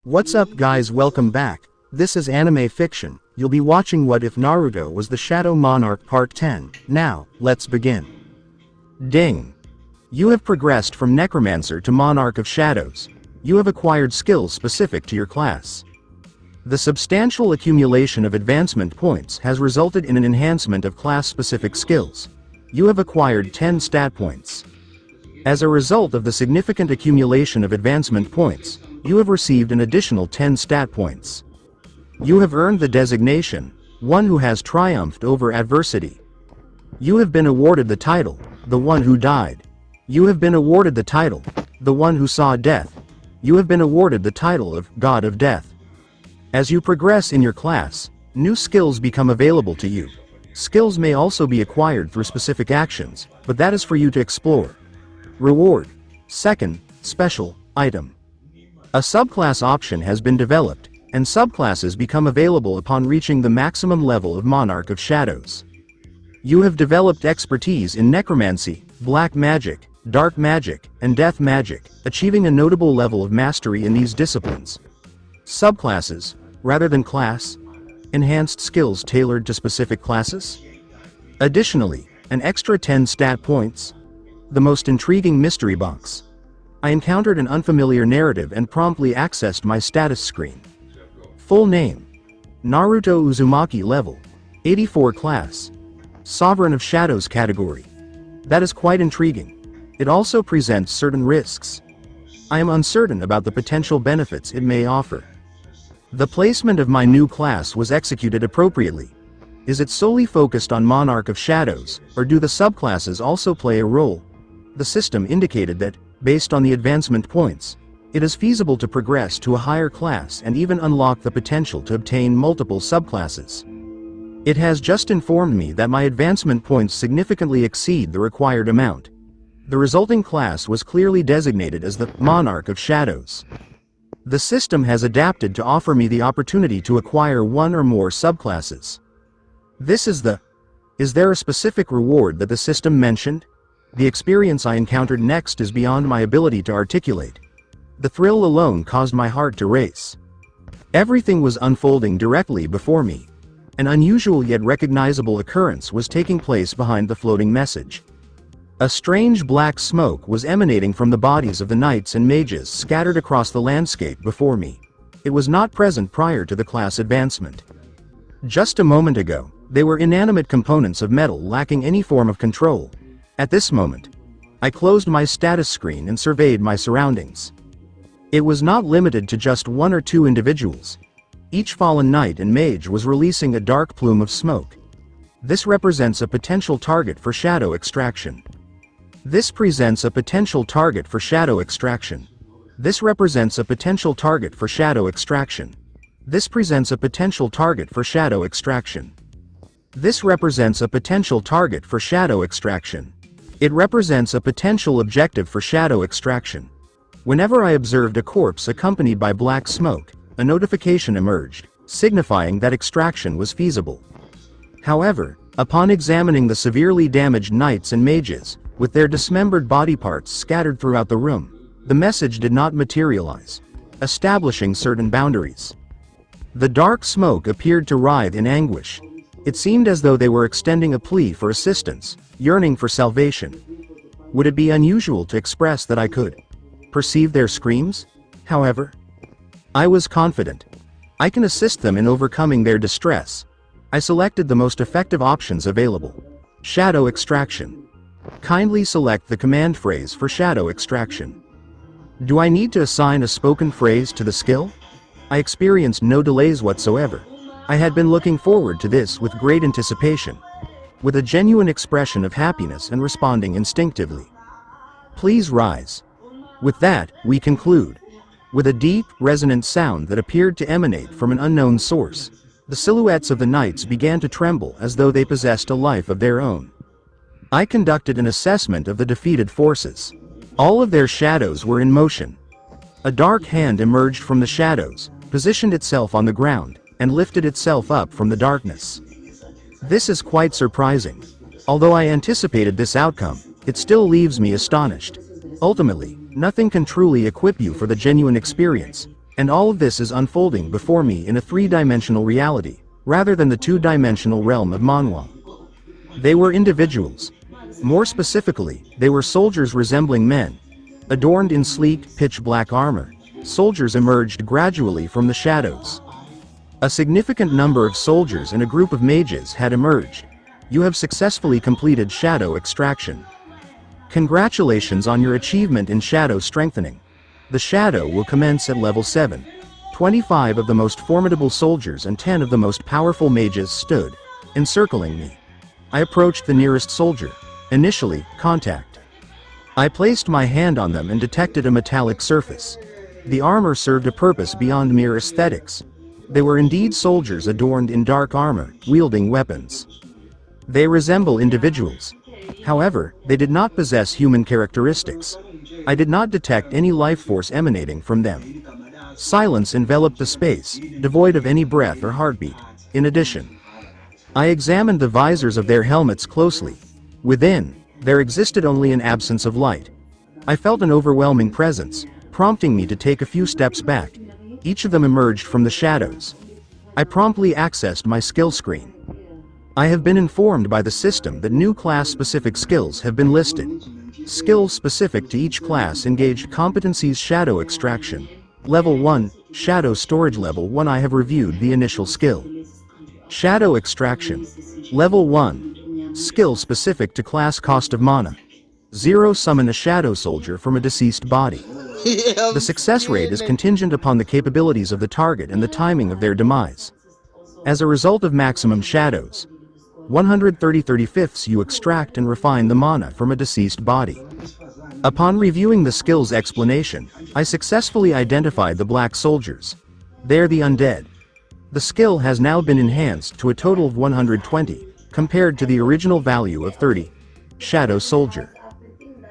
What's up guys, welcome back. This is anime fiction. You'll be watching What If Naruto Was the Shadow Monarch Part 10. Now, let's begin. Ding. You have progressed from Necromancer to Monarch of Shadows. You have acquired skills specific to your class. The substantial accumulation of advancement points has resulted in an enhancement of class-specific skills. You have acquired 10 stat points. As a result of the significant accumulation of advancement points, you have received an additional 10 stat points. You have earned the designation, One Who Has Triumphed Over Adversity. You have been awarded the title, The One Who Died. You have been awarded the title, The One Who Saw Death. You have been awarded the title of God of Death. As you progress in your class, new skills become available to you. Skills may also be acquired through specific actions, but that is for you to explore. Reward. Second, Special Item. A subclass option has been developed, and subclasses become available upon reaching the maximum level of Monarch of Shadows. You have developed expertise in Necromancy, Black Magic, Dark Magic, and Death Magic, achieving a notable level of mastery in these disciplines. Subclasses, rather than class, enhanced skills tailored to specific classes. Additionally, an extra 10 stat points. The most intriguing mystery box. I encountered an unfamiliar narrative and promptly accessed my status screen. Full name. Naruto Uzumaki level. 84 class. Sovereign of Shadows category. That is quite intriguing. It also presents certain risks. I am uncertain about the potential benefits it may offer. The placement of my new class was executed appropriately. Is it solely focused on Monarch of Shadows, or do the subclasses also play a role? The system indicated that, based on the advancement points, it is feasible to progress to a higher class and even unlock the potential to obtain multiple subclasses. It has just informed me that my advancement points significantly exceed the required amount. The resulting class was clearly designated as the Monarch of Shadows. The system has adapted to offer me the opportunity to acquire one or more subclasses. Is there a specific reward that the system mentioned? The experience I encountered next is beyond my ability to articulate. The thrill alone caused my heart to race. Everything was unfolding directly before me. An unusual yet recognizable occurrence was taking place behind the floating message. A strange black smoke was emanating from the bodies of the knights and mages scattered across the landscape before me. It was not present prior to the class advancement. Just a moment ago, they were inanimate components of metal lacking any form of control. At this moment, I closed my status screen and surveyed my surroundings. It was not limited to just one or two individuals. Each fallen knight and mage was releasing a dark plume of smoke. This represents a potential target for shadow extraction. This presents a potential target for shadow extraction. This represents a potential target for shadow extraction. This presents a potential target for shadow extraction. This represents a potential target for shadow extraction. It represents a potential objective for shadow extraction. Whenever I observed a corpse accompanied by black smoke, a notification emerged, signifying that extraction was feasible. However, upon examining the severely damaged knights and mages, with their dismembered body parts scattered throughout the room, the message did not materialize, establishing certain boundaries. The dark smoke appeared to writhe in anguish. It seemed as though they were extending a plea for assistance, yearning for salvation. Would it be unusual to express that I could perceive their screams? However, I was confident. I can assist them in overcoming their distress. I selected the most effective options available. Shadow extraction. Kindly select the command phrase for shadow extraction. Do I need to assign a spoken phrase to the skill? I experienced no delays whatsoever. I had been looking forward to this with great anticipation, with a genuine expression of happiness and responding instinctively. Please rise. With that, we conclude. With a deep, resonant sound that appeared to emanate from an unknown source, the silhouettes of the knights began to tremble as though they possessed a life of their own. I conducted an assessment of the defeated forces. All of their shadows were in motion. A dark hand emerged from the shadows, positioned itself on the ground, and lifted itself up from the darkness. This is quite surprising. Although I anticipated this outcome, it still leaves me astonished. Ultimately, nothing can truly equip you for the genuine experience, And all of this is unfolding before me in a three-dimensional reality, rather than the two-dimensional realm of manhwa. They were individuals. More specifically, they were soldiers resembling men. Adorned in sleek, pitch-black armor, soldiers emerged gradually from the shadows. A significant number of soldiers and a group of mages had emerged. You have successfully completed shadow extraction. Congratulations on your achievement in shadow strengthening. The shadow will commence at level 7. 25 of the most formidable soldiers and 10 of the most powerful mages stood, encircling me. I approached the nearest soldier. Initially, contact. I placed my hand on them and detected a metallic surface. The armor served a purpose beyond mere aesthetics. They were indeed soldiers adorned in dark armor, wielding weapons. They resemble individuals. However, they did not possess human characteristics. I did not detect any life force emanating from them. Silence enveloped the space, devoid of any breath or heartbeat. In addition, I examined the visors of their helmets closely. Within, there existed only an absence of light. I felt an overwhelming presence, prompting me to take a few steps back. Each of them emerged from the shadows. I promptly accessed my skill screen. I have been informed by the system that new class-specific skills have been listed. Skills specific to each class engaged competencies: shadow extraction. Level 1, shadow storage. Level 1. I have reviewed the initial skill. Shadow extraction. Level 1. Skill specific to class. Cost of mana. 0. Summon a shadow soldier from a deceased body. The success rate is contingent upon the capabilities of the target and the timing of their demise. As a result of maximum shadows, 130/35 you extract and refine the mana from a deceased body. Upon reviewing the skill's explanation, I successfully identified the black soldiers. They're the undead. The skill has now been enhanced to a total of 120, compared to the original value of 30. Shadow soldier.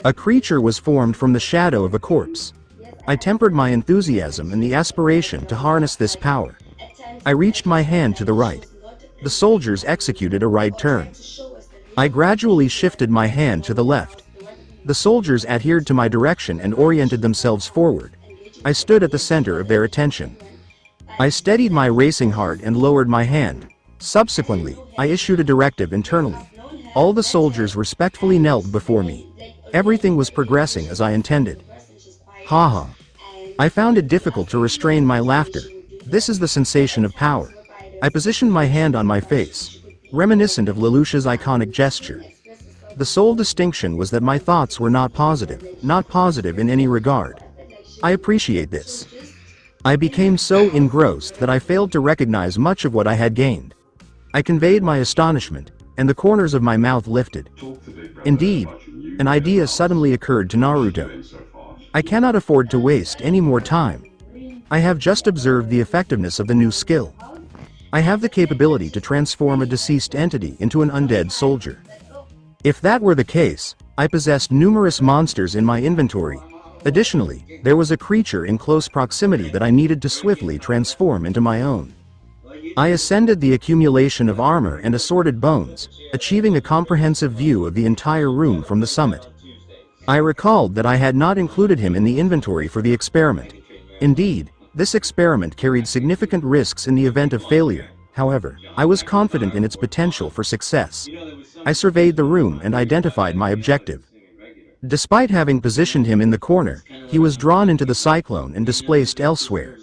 A creature was formed from the shadow of a corpse. I tempered my enthusiasm and the aspiration to harness this power. I reached my hand to the right. The soldiers executed a right turn. I gradually shifted my hand to the left. The soldiers adhered to my direction and oriented themselves forward. I stood at the center of their attention. I steadied my racing heart and lowered my hand. Subsequently, I issued a directive internally. All the soldiers respectfully knelt before me. Everything was progressing as I intended. Haha. I found it difficult to restrain my laughter. This is the sensation of power. I positioned my hand on my face, reminiscent of Lelouch's iconic gesture. The sole distinction was that my thoughts were not positive in any regard. I appreciate this. I became so engrossed that I failed to recognize much of what I had gained. I conveyed my astonishment, and the corners of my mouth lifted. Indeed, an idea suddenly occurred to Naruto. I cannot afford to waste any more time. I have just observed the effectiveness of the new skill. I have the capability to transform a deceased entity into an undead soldier. If that were the case, I possessed numerous monsters in my inventory. Additionally, there was a creature in close proximity that I needed to swiftly transform into my own. I ascended the accumulation of armor and assorted bones, achieving a comprehensive view of the entire room from the summit. I recalled that I had not included him in the inventory for the experiment. Indeed, this experiment carried significant risks in the event of failure. However, I was confident in its potential for success. I surveyed the room and identified my objective. Despite having positioned him in the corner, he was drawn into the cyclone and displaced elsewhere.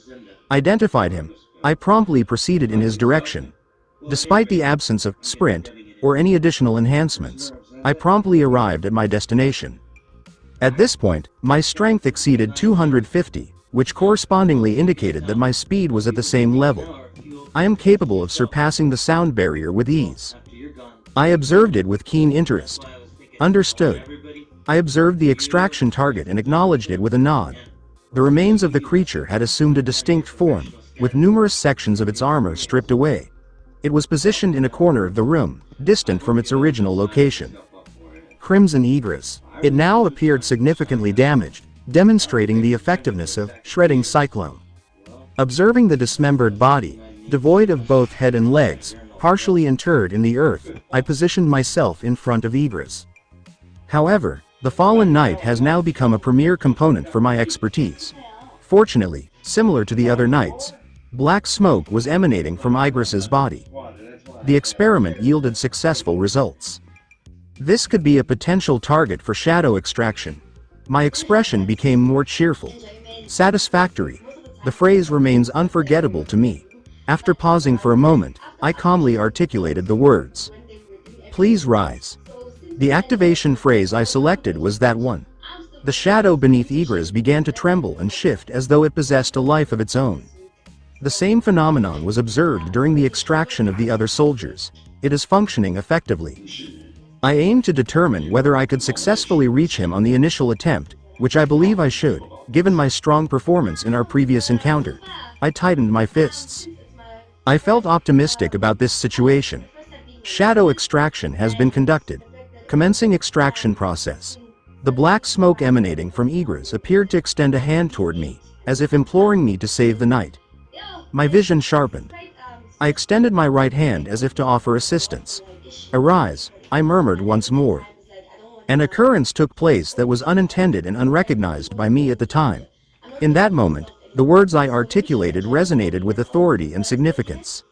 Identified him, I promptly proceeded in his direction. Despite the absence of sprint or any additional enhancements, I promptly arrived at my destination. At this point, my strength exceeded 250, which correspondingly indicated that my speed was at the same level. I am capable of surpassing the sound barrier with ease. I observed it with keen interest. Understood. I observed the extraction target and acknowledged it with a nod. The remains of the creature had assumed a distinct form, with numerous sections of its armor stripped away. It was positioned in a corner of the room, distant from its original location. Crimson Igris. It now appeared significantly damaged, demonstrating the effectiveness of shredding cyclone. Observing the dismembered body, devoid of both head and legs, partially interred in the earth, I positioned myself in front of Igris. However, the fallen knight has now become a premier component for my expertise. Fortunately, Similar to the other knights, black smoke was emanating from Igris's body. The experiment yielded successful results. This could be a potential target for shadow extraction. My expression became more cheerful. Satisfactory. The phrase remains unforgettable to me. After pausing for a moment, I calmly articulated the words. Please rise. The activation phrase I selected was that one. The shadow beneath Igris began to tremble and shift as though it possessed a life of its own. The same phenomenon was observed during the extraction of the other soldiers. It is functioning effectively. I aimed to determine whether I could successfully reach him on the initial attempt, which I believe I should, given my strong performance in our previous encounter. I tightened my fists. I felt optimistic about this situation. Shadow extraction has been conducted. Commencing extraction process. The black smoke emanating from Igris appeared to extend a hand toward me, as if imploring me to save the knight. My vision sharpened. I extended my right hand as if to offer assistance. Arise, I murmured once more. An occurrence took place that was unintended and unrecognized by me at the time. In that moment, the words I articulated resonated with authority and significance.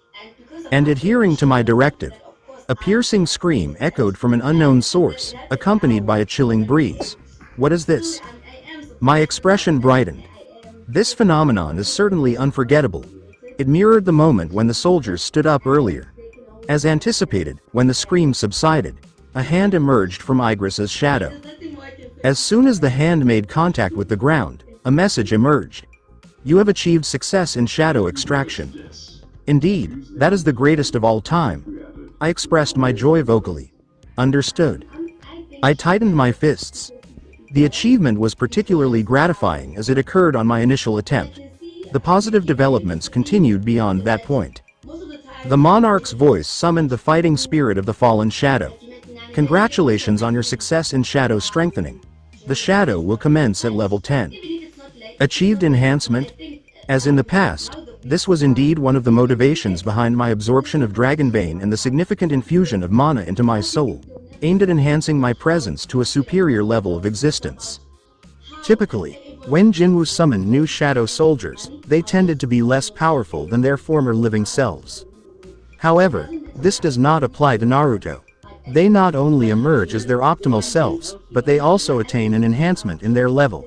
And adhering to my directive, a piercing scream echoed from an unknown source, accompanied by a chilling breeze. What is this? My expression brightened. This phenomenon is certainly unforgettable. It mirrored the moment when the soldiers stood up earlier. As anticipated, when the scream subsided, a hand emerged from Igris's shadow. As soon as the hand made contact with the ground, a message emerged. You have achieved success in shadow extraction. Indeed, that is the greatest of all time. I expressed my joy vocally. Understood. I tightened my fists. The achievement was particularly gratifying as it occurred on my initial attempt. The positive developments continued beyond that point. The monarch's voice summoned the fighting spirit of the fallen shadow. Congratulations on your success in shadow strengthening. The shadow will commence at level 10. Achieved enhancement? As in the past, this was indeed one of the motivations behind my absorption of Dragonbane and the significant infusion of mana into my soul, aimed at enhancing my presence to a superior level of existence. Typically, when Jinwu summoned new shadow soldiers, they tended to be less powerful than their former living selves. However, this does not apply to Naruto. They not only emerge as their optimal selves, but they also attain an enhancement in their level.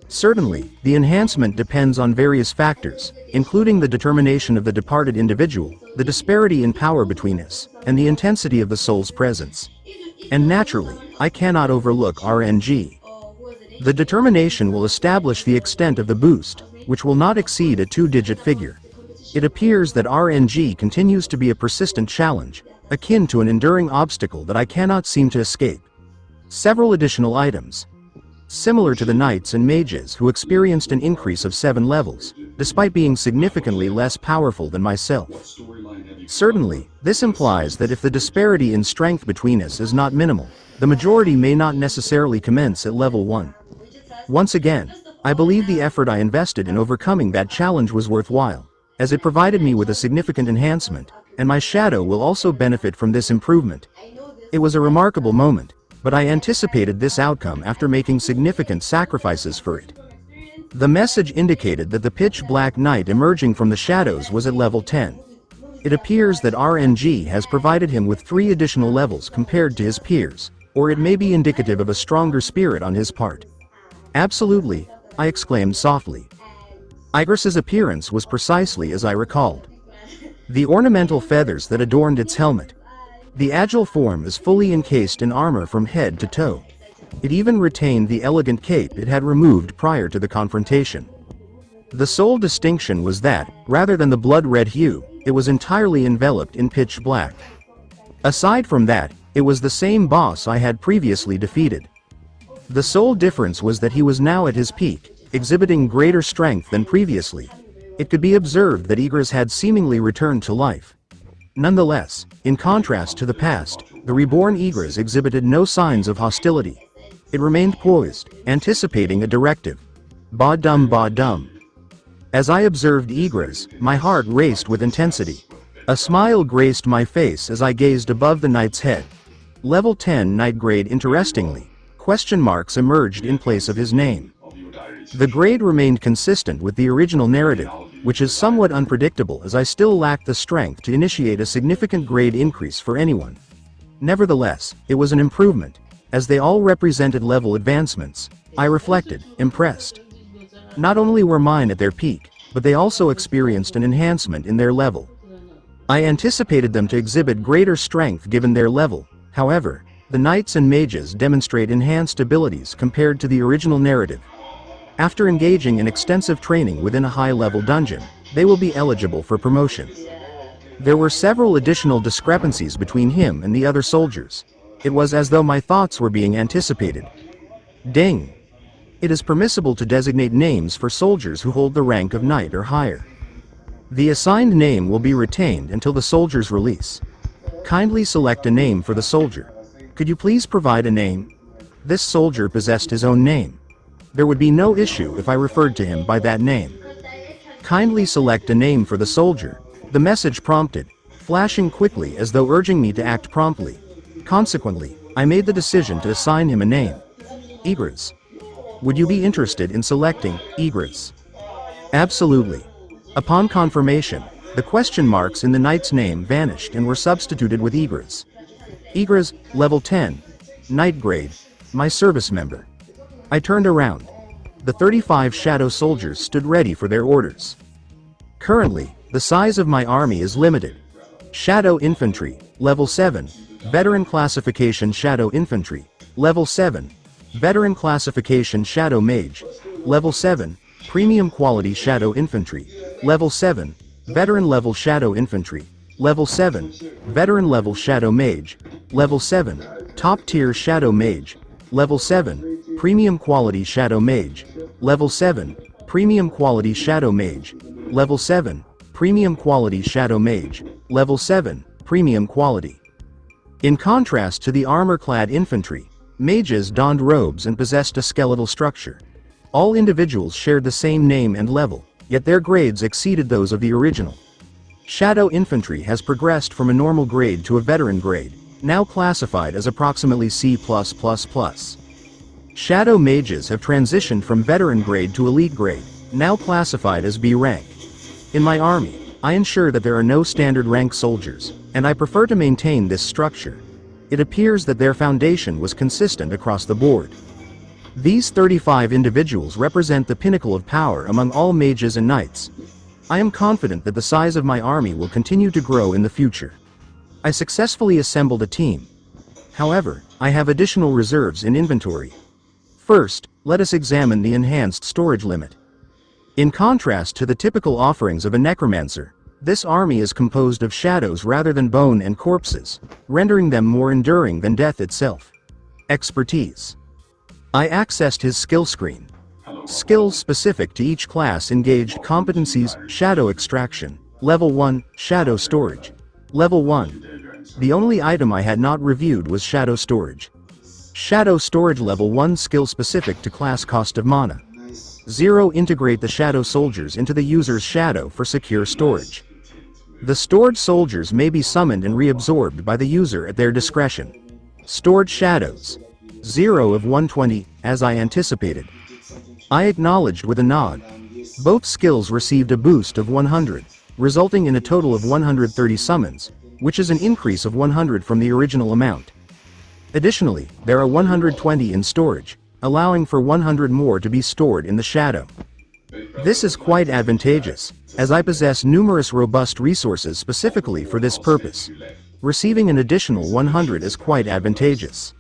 Certainly, the enhancement depends on various factors, including the determination of the departed individual, the disparity in power between us, and the intensity of the soul's presence. And naturally, I cannot overlook RNG. The determination will establish the extent of the boost, which will not exceed a 2-digit figure. It appears that RNG continues to be a persistent challenge, akin to an enduring obstacle that I cannot seem to escape. Several additional items. Similar to the knights and mages who experienced an increase of 7 levels, despite being significantly less powerful than myself. Certainly, this implies that if the disparity in strength between us is not minimal, the majority may not necessarily commence at level 1. Once again, I believe the effort I invested in overcoming that challenge was worthwhile, as it provided me with a significant enhancement, and my shadow will also benefit from this improvement. It was a remarkable moment, but I anticipated this outcome after making significant sacrifices for it. The message indicated that the pitch-black knight emerging from the shadows was at level 10. It appears that RNG has provided him with 3 additional levels compared to his peers, or it may be indicative of a stronger spirit on his part. Absolutely, I exclaimed softly. Igris's appearance was precisely as I recalled. The ornamental feathers that adorned its helmet. The agile form is fully encased in armor from head to toe. It even retained the elegant cape it had removed prior to the confrontation. The sole distinction was that, rather than the blood-red hue, it was entirely enveloped in pitch black. Aside from that, it was the same boss I had previously defeated. The sole difference was that he was now at his peak, exhibiting greater strength than previously. It could be observed that Igris had seemingly returned to life. Nonetheless, in contrast to the past, the reborn Igris exhibited no signs of hostility. It remained poised, anticipating a directive. Ba-dum ba-dum. As I observed Igris, my heart raced with intensity. A smile graced my face as I gazed above the knight's head. Level 10 knight grade. Interestingly, question marks emerged in place of his name. The grade remained consistent with the original narrative, which is somewhat unpredictable as I still lacked the strength to initiate a significant grade increase for anyone. Nevertheless, it was an improvement, as they all represented level advancements. I reflected, impressed. Not only were mine at their peak, but they also experienced an enhancement in their level. I anticipated them to exhibit greater strength given their level. However, the knights and mages demonstrate enhanced abilities compared to the original narrative. After engaging in extensive training within a high-level dungeon, they will be eligible for promotion. There were several additional discrepancies between him and the other soldiers. It was as though my thoughts were being anticipated. Ding! It is permissible to designate names for soldiers who hold the rank of knight or higher. The assigned name will be retained until the soldier's release. Kindly select a name for the soldier. Could you please provide a name? This soldier possessed his own name. There would be no issue if I referred to him by that name. Kindly select a name for the soldier. The message prompted, flashing quickly as though urging me to act promptly. Consequently, I made the decision to assign him a name. Igris. Would you be interested in selecting Igris? Absolutely. Upon confirmation, the question marks in the knight's name vanished and were substituted with Igris. Igris, level 10. Knight grade. My service member. I turned around. The 35 shadow soldiers stood ready for their orders. Currently, the size of my army is limited. Shadow Infantry, level 7. Veteran Classification Shadow Infantry, level 7. Veteran Classification Shadow Mage, level 7. Premium Quality Shadow Infantry, level 7. Veteran Level Shadow Infantry, level 7. Veteran Level Shadow Mage, level 7. Top Tier Shadow Mage, level 7. Premium Quality Shadow Mage, level 7. Premium Quality Shadow Mage, level 7. Premium Quality Shadow Mage, level 7. Premium Quality. In contrast to the armor-clad infantry, mages donned robes and possessed a skeletal structure. All individuals shared the same name and level, yet their grades exceeded those of the original. Shadow Infantry has progressed from a normal grade to a veteran grade, now classified as approximately C+++. Shadow Mages have transitioned from veteran grade to elite grade, now classified as B rank. In my army, I ensure that there are no standard rank soldiers, and I prefer to maintain this structure. It appears that their foundation was consistent across the board. These 35 individuals represent the pinnacle of power among all mages and knights. I am confident that the size of my army will continue to grow in the future. I successfully assembled a team. However, I have additional reserves in inventory. First, let us examine the enhanced storage limit. In contrast to the typical offerings of a necromancer, this army is composed of shadows rather than bone and corpses, rendering them more enduring than death itself. Expertise. I accessed his skill screen. Skills specific to each class engaged competencies: Shadow Extraction, Level 1, Shadow Storage. Level 1. The only item I had not reviewed was Shadow Storage. Shadow Storage Level 1 skill specific to class: Cost of Mana. 0. Integrate the shadow soldiers into the user's shadow for secure storage. The stored soldiers may be summoned and reabsorbed by the user at their discretion. Stored shadows. 0 of 120, as I anticipated. I acknowledged with a nod. Both skills received a boost of 100, resulting in a total of 130 summons, which is an increase of 100 from the original amount. Additionally, there are 120 in storage, allowing for 100 more to be stored in the shadow. This is quite advantageous, as I possess numerous robust resources specifically for this purpose. Receiving an additional 100 is quite advantageous.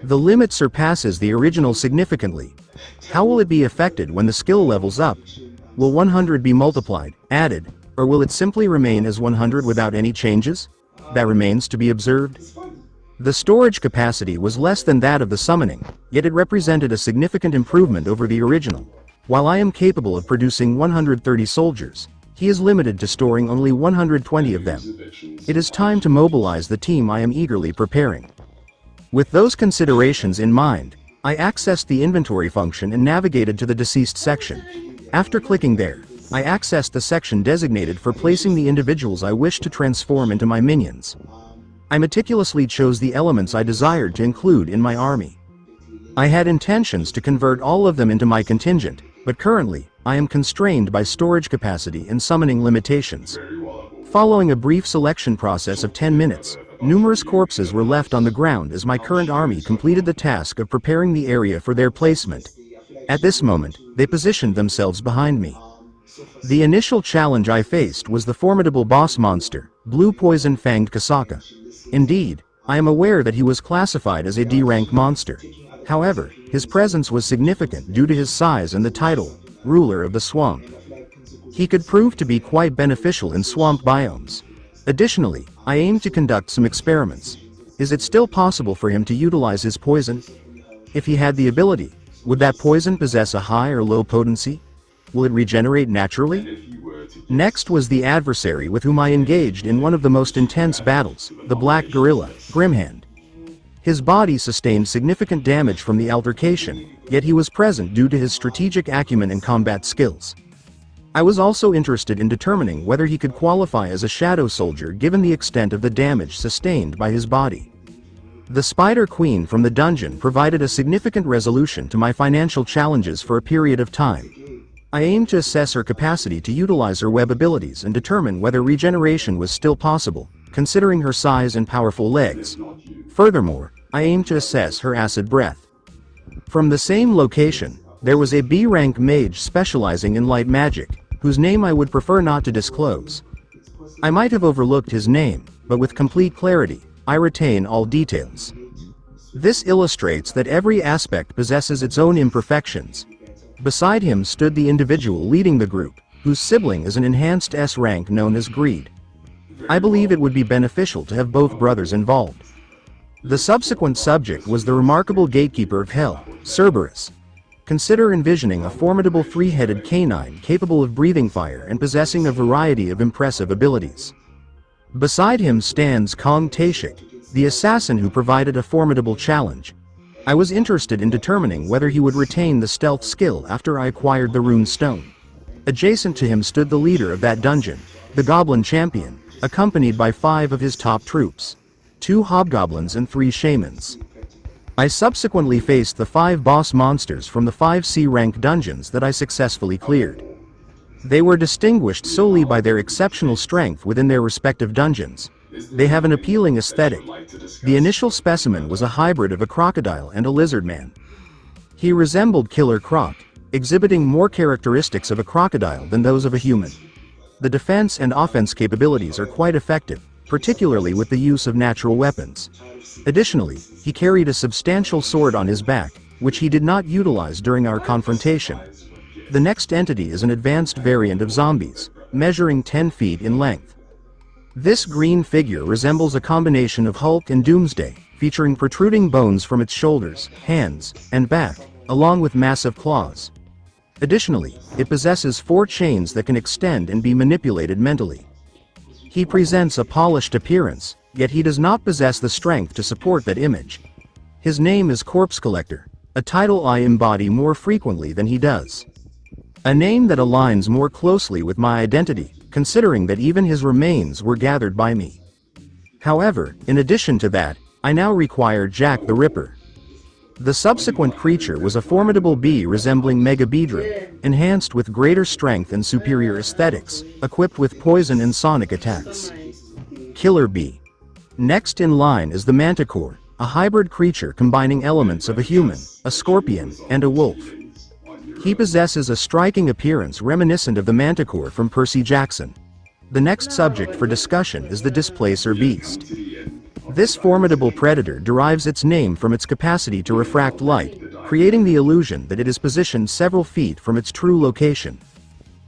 The limit surpasses the original significantly. How will it be affected when the skill levels up? Will 100 be multiplied, added, or will it simply remain as 100 without any changes? That remains to be observed. The storage capacity was less than that of the summoning, yet it represented a significant improvement over the original. While I am capable of producing 130 soldiers, he is limited to storing only 120 of them. It is time to mobilize the team I am eagerly preparing. With those considerations in mind, I accessed the inventory function and navigated to the deceased section. After clicking there, I accessed the section designated for placing the individuals I wish to transform into my minions. I meticulously chose the elements I desired to include in my army. I had intentions to convert all of them into my contingent, but currently, I am constrained by storage capacity and summoning limitations. Following a brief selection process of 10 minutes, numerous corpses were left on the ground as my current army completed the task of preparing the area for their placement. At this moment, they positioned themselves behind me. The initial challenge I faced was the formidable boss monster, Blue Poison-Fanged Kasaka. Indeed, I am aware that he was classified as a D-rank monster. However, his presence was significant due to his size and the title, Ruler of the Swamp. He could prove to be quite beneficial in swamp biomes. Additionally, I aim to conduct some experiments. Is it still possible for him to utilize his poison? If he had the ability, would that poison possess a high or low potency? Will it regenerate naturally? Next was the adversary with whom I engaged in one of the most intense battles, the Black Gorilla, Grimhand. His body sustained significant damage from the altercation, yet he was present due to his strategic acumen and combat skills. I was also interested in determining whether he could qualify as a shadow soldier given the extent of the damage sustained by his body. The Spider Queen from the dungeon provided a significant resolution to my financial challenges for a period of time. I aimed to assess her capacity to utilize her web abilities and determine whether regeneration was still possible, considering her size and powerful legs. Furthermore, I aimed to assess her acid breath. From the same location, there was a B-rank mage specializing in light magic, whose name I would prefer not to disclose. I might have overlooked his name, but with complete clarity, I retain all details. This illustrates that every aspect possesses its own imperfections. Beside him stood the individual leading the group, whose sibling is an enhanced S rank known as Greed. I believe it would be beneficial to have both brothers involved. The subsequent subject was the remarkable gatekeeper of hell, Cerberus. Consider envisioning a formidable three-headed canine capable of breathing fire and possessing a variety of impressive abilities. Beside him stands Kong Taeshik, the assassin who provided a formidable challenge. I was interested in determining whether he would retain the stealth skill after I acquired the rune stone. Adjacent to him stood the leader of that dungeon, the Goblin Champion, accompanied by 5 of his top troops, 2 hobgoblins and 3 shamans. I subsequently faced the 5 boss monsters from the 5 C-rank dungeons that I successfully cleared. They were distinguished solely by their exceptional strength within their respective dungeons. They have an appealing aesthetic. The initial specimen was a hybrid of a crocodile and a lizard man. He resembled Killer Croc, exhibiting more characteristics of a crocodile than those of a human. The defense and offense capabilities are quite effective, particularly with the use of natural weapons. Additionally, he carried a substantial sword on his back, which he did not utilize during our confrontation. The next entity is an advanced variant of zombies, measuring 10 feet in length. This green figure resembles a combination of Hulk and Doomsday, featuring protruding bones from its shoulders, hands, and back, along with massive claws. Additionally, it possesses 4 chains that can extend and be manipulated mentally. He presents a polished appearance, yet he does not possess the strength to support that image. His name is Corpse Collector, a title I embody more frequently than he does. A name that aligns more closely with my identity, considering that even his remains were gathered by me. However, in addition to that, I now require Jack the Ripper. The subsequent creature was a formidable bee resembling Megabedron, enhanced with greater strength and superior aesthetics, equipped with poison and sonic attacks. Killer Bee. Next in line is the Manticore, a hybrid creature combining elements of a human, a scorpion, and a wolf. He possesses a striking appearance reminiscent of the Manticore from Percy Jackson. The next subject for discussion is the Displacer Beast. This formidable predator derives its name from its capacity to refract light, creating the illusion that it is positioned several feet from its true location.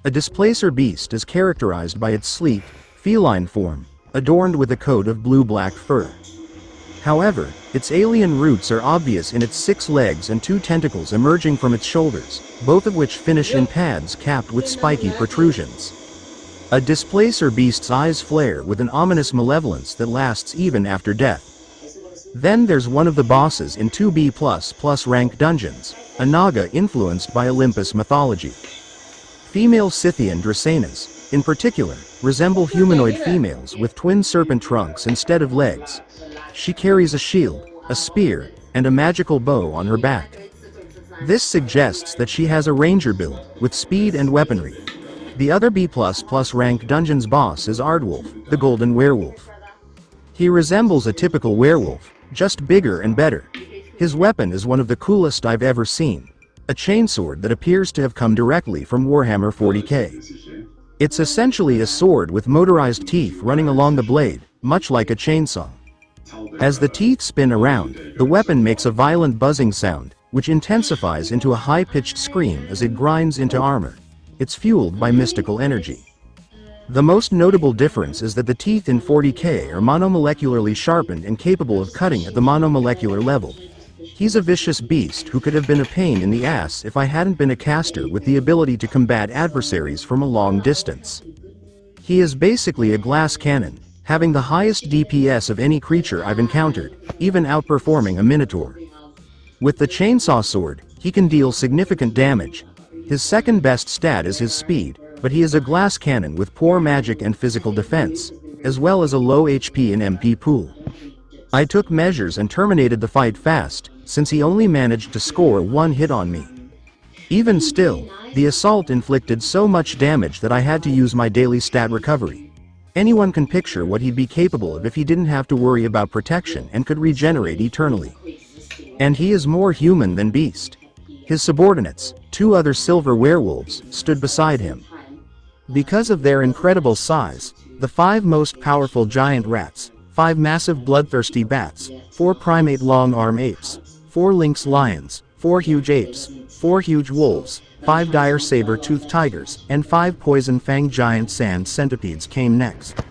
A Displacer Beast is characterized by its sleek, feline form, adorned with a coat of blue-black fur. However, its alien roots are obvious in its 6 legs and 2 tentacles emerging from its shoulders, both of which finish in pads capped with spiky protrusions. A Displacer Beast's eyes flare with an ominous malevolence that lasts even after death. Then there's one of the bosses in 2B++ rank dungeons, a Naga influenced by Olympus mythology. Female Scythian Dracaenas, in particular, resemble humanoid females with twin serpent trunks instead of legs. She carries a shield, a spear, and a magical bow on her back. This suggests that she has a ranger build, with speed and weaponry. The other B++ rank dungeon's boss is Aardwolf, the golden werewolf. He resembles a typical werewolf, just bigger and better. His weapon is one of the coolest I've ever seen. A chainsword that appears to have come directly from Warhammer 40k. It's essentially a sword with motorized teeth running along the blade, much like a chainsaw. As the teeth spin around, the weapon makes a violent buzzing sound, which intensifies into a high-pitched scream as it grinds into armor. It's fueled by mystical energy. The most notable difference is that the teeth in 40k are monomolecularly sharpened and capable of cutting at the monomolecular level. He's a vicious beast who could have been a pain in the ass if I hadn't been a caster with the ability to combat adversaries from a long distance. He is basically a glass cannon, having the highest DPS of any creature I've encountered, even outperforming a Minotaur. With the chainsaw sword, he can deal significant damage. His second best stat is his speed, but he is a glass cannon with poor magic and physical defense, as well as a low HP and MP pool. I took measures and terminated the fight fast, since he only managed to score one hit on me. Even still, the assault inflicted so much damage that I had to use my daily stat recovery. Anyone can picture what he'd be capable of if he didn't have to worry about protection and could regenerate eternally. And he is more human than beast. His subordinates, 2 other silver werewolves, stood beside him. Because of their incredible size, the 5 most powerful giant rats, 5 massive bloodthirsty bats, 4 primate long-arm apes, 4 lynx lions, 4 huge apes, 4 huge wolves, 5 dire saber-toothed tigers, and 5 poison-fanged giant sand centipedes came next.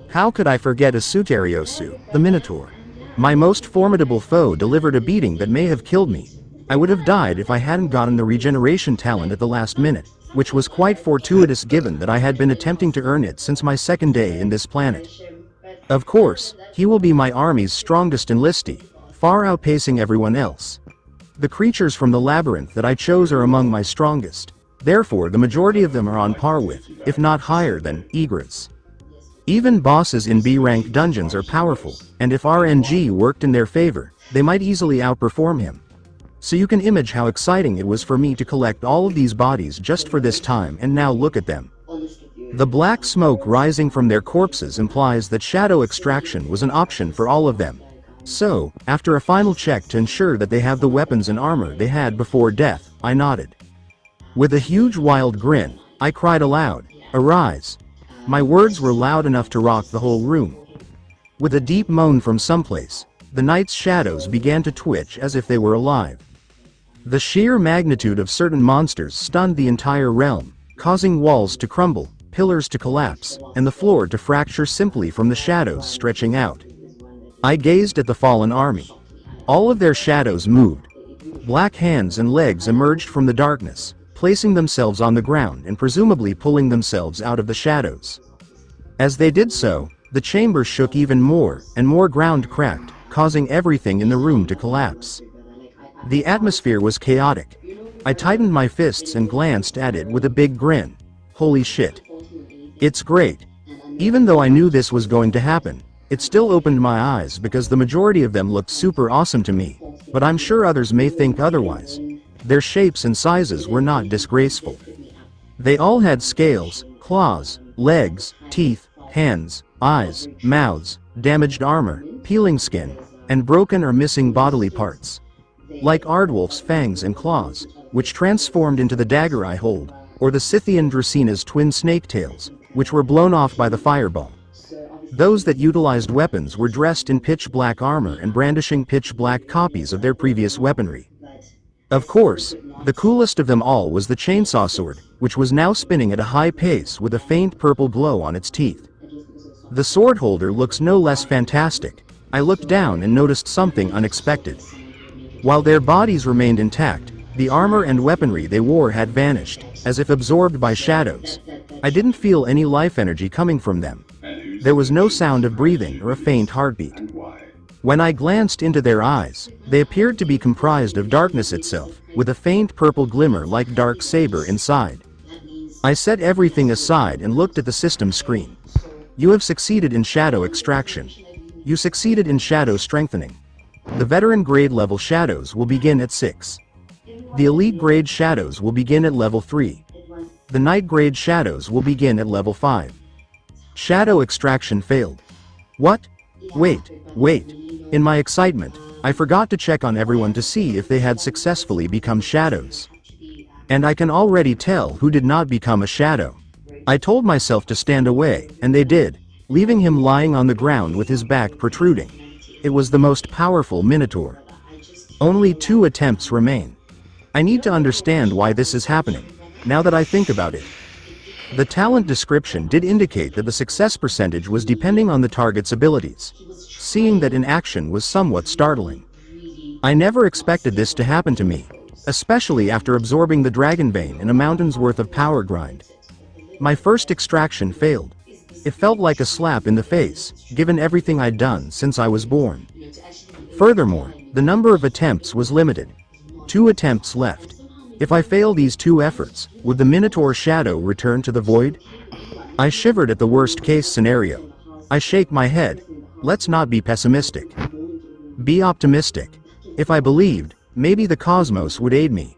How could I forget Patrikios, the Minotaur? My most formidable foe delivered a beating that may have killed me. I would have died if I hadn't gotten the regeneration talent at the last minute, which was quite fortuitous given that I had been attempting to earn it since my second day in this planet. Of course, he will be my army's strongest enlistee, far outpacing everyone else. The creatures from the labyrinth that I chose are among my strongest. Therefore, the majority of them are on par with, if not higher than, Igris. Even bosses in B-rank dungeons are powerful, and if RNG worked in their favor, they might easily outperform him. So you can imagine how exciting it was for me to collect all of these bodies just for this time, and now look at them. The black smoke rising from their corpses implies that shadow extraction was an option for all of them. So, after a final check to ensure that they have the weapons and armor they had before death, I nodded. With a huge wild grin, I cried aloud, "Arise!" My words were loud enough to rock the whole room. With a deep moan from someplace, the night's shadows began to twitch as if they were alive. The sheer magnitude of certain monsters stunned the entire realm, causing walls to crumble, pillars to collapse, and the floor to fracture simply from the shadows stretching out. I gazed at the fallen army. All of their shadows moved. Black hands and legs emerged from the darkness, placing themselves on the ground and presumably pulling themselves out of the shadows. As they did so, the chamber shook even more, and more ground cracked, causing everything in the room to collapse. The atmosphere was chaotic. I tightened my fists and glanced at it with a big grin. Holy shit. It's great. Even though I knew this was going to happen, it still opened my eyes because the majority of them looked super awesome to me, but I'm sure others may think otherwise. Their shapes and sizes were not disgraceful. They all had scales, claws, legs, teeth, hands, eyes, mouths, damaged armor, peeling skin, and broken or missing bodily parts. Like Aardwolf's fangs and claws, which transformed into the dagger I hold, or the Scythian Dracena's twin snake tails, which were blown off by the fireball. Those that utilized weapons were dressed in pitch-black armor and brandishing pitch-black copies of their previous weaponry. Of course, the coolest of them all was the chainsaw sword, which was now spinning at a high pace with a faint purple glow on its teeth. The sword holder looks no less fantastic. I looked down and noticed something unexpected. While their bodies remained intact, the armor and weaponry they wore had vanished, as if absorbed by shadows. I didn't feel any life energy coming from them. There was no sound of breathing or a faint heartbeat. When I glanced into their eyes, they appeared to be comprised of darkness itself, with a faint purple glimmer like dark saber inside. I set everything aside and looked at the system screen. You have succeeded in shadow extraction. You succeeded in shadow strengthening. The veteran grade level shadows will begin at 6. The elite grade shadows will begin at level 3. The knight grade shadows will begin at level 5. Shadow extraction failed. What? Wait. In my excitement, I forgot to check on everyone to see if they had successfully become shadows. And I can already tell who did not become a shadow. I told myself to stand away, and they did, leaving him lying on the ground with his back protruding. It was the most powerful Minotaur. Only 2 attempts remain. I need to understand why this is happening, now that I think about it. The talent description did indicate that the success percentage was depending on the target's abilities. Seeing that in action was somewhat startling. I never expected this to happen to me, especially after absorbing the dragon vein in a mountain's worth of power grind. My first extraction failed. It felt like a slap in the face, given everything I'd done since I was born. Furthermore, the number of attempts was limited. 2 attempts left. If I fail these 2 efforts, would the Minotaur shadow return to the void? I shivered at the worst case scenario. I shake my head. Let's not be pessimistic. Be optimistic. If I believed, maybe the cosmos would aid me.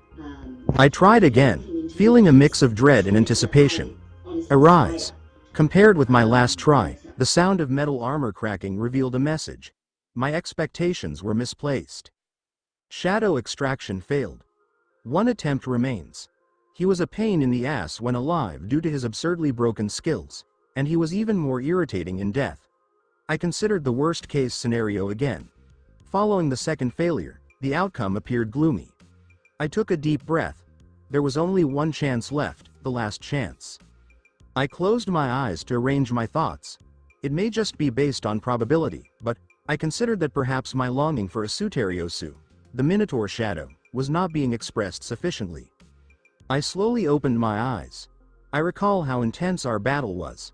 I tried again, feeling a mix of dread and anticipation. Arise. Compared with my last try, the sound of metal armor cracking revealed a message. My expectations were misplaced. Shadow extraction failed. 1 attempt remains. He was a pain in the ass when alive due to his absurdly broken skills, and he was even more irritating in death. I considered the worst case scenario again. Following the second failure, the outcome appeared gloomy. I took a deep breath. There was only 1 chance left, the last chance. I closed my eyes to arrange my thoughts. It may just be based on probability, but I considered that perhaps my longing for a Patrikios, the Minotaur shadow, was not being expressed sufficiently. I slowly opened my eyes. I recall how intense our battle was.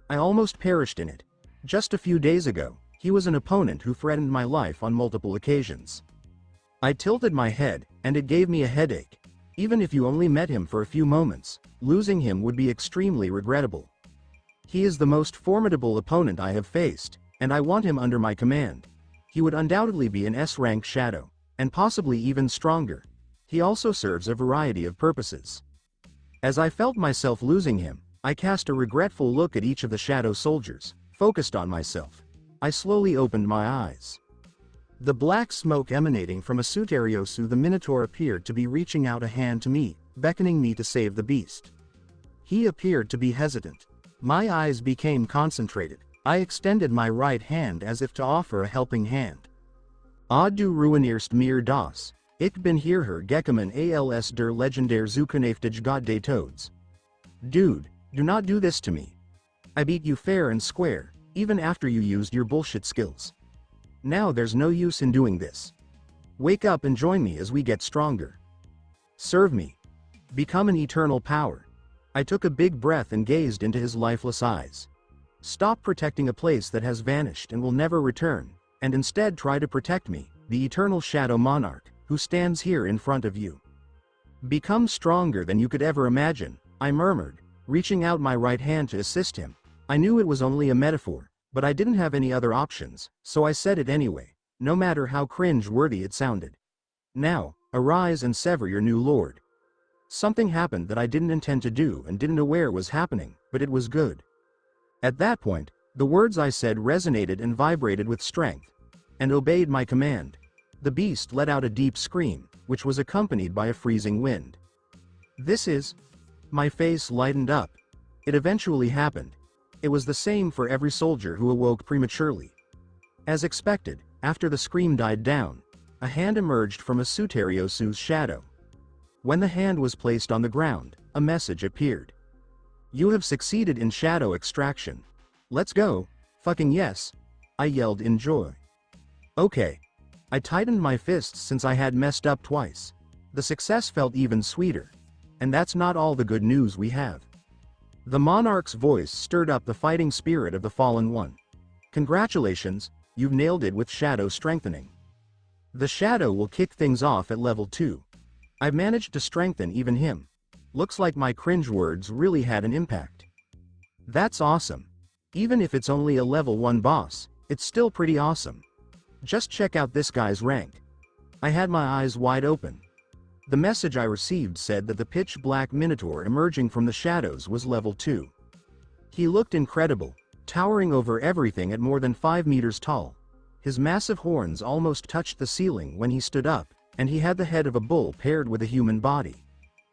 I almost perished in it. Just a few days ago, he was an opponent who threatened my life on multiple occasions. I tilted my head, and it gave me a headache. Even if you only met him for a few moments, losing him would be extremely regrettable. He is the most formidable opponent I have faced, and I want him under my command. He would undoubtedly be an S-rank shadow, and possibly even stronger. He also serves a variety of purposes. As I felt myself losing him, I cast a regretful look at each of the shadow soldiers, focused on myself. I slowly opened my eyes. The black smoke emanating from a Patrikios, the Minotaur appeared to be reaching out a hand to me, beckoning me to save the beast. He appeared to be hesitant. My eyes became concentrated. I extended my right hand as if to offer a helping hand. Du ruinierst mir das. Ich bin hierher gekommen als der legendär Zukunftige Gott des Todes. Dude, do not do this to me. I beat you fair and square, even after you used your bullshit skills. Now there's no use in doing this. Wake up and join me as we get stronger. Serve me. Become an eternal power. I took a big breath and gazed into his lifeless eyes. Stop protecting a place that has vanished and will never return, and instead try to protect me, the eternal shadow monarch, who stands here in front of you. Become stronger than you could ever imagine, I murmured, reaching out my right hand to assist him. I knew it was only a metaphor, but I didn't have any other options, so I said it anyway, no matter how cringe-worthy it sounded. Now, arise and sever your new lord. Something happened that I didn't intend to do and didn't aware was happening, but it was good. At that point, the words I said resonated and vibrated with strength, and obeyed my command. The beast let out a deep scream, which was accompanied by a freezing wind. This is... My face lightened up. It eventually happened. It was the same for every soldier who awoke prematurely. As expected, after the scream died down, a hand emerged from a Patrikios' shadow. When the hand was placed on the ground, a message appeared. You have succeeded in shadow extraction. Let's go. Fucking yes. I yelled in joy. Okay. I tightened my fists since I had messed up twice. The success felt even sweeter. And that's not all the good news we have. The monarch's voice stirred up the fighting spirit of the fallen one. Congratulations, you've nailed it with shadow strengthening. The shadow will kick things off at level 2. I've managed to strengthen even him. Looks like my cringe words really had an impact. That's awesome. Even if it's only a level 1 boss, it's still pretty awesome. Just check out this guy's rank. I had my eyes wide open. The message I received said that the pitch-black Minotaur emerging from the shadows was level 2. He looked incredible, towering over everything at more than 5 meters tall. His massive horns almost touched the ceiling when he stood up, and he had the head of a bull paired with a human body.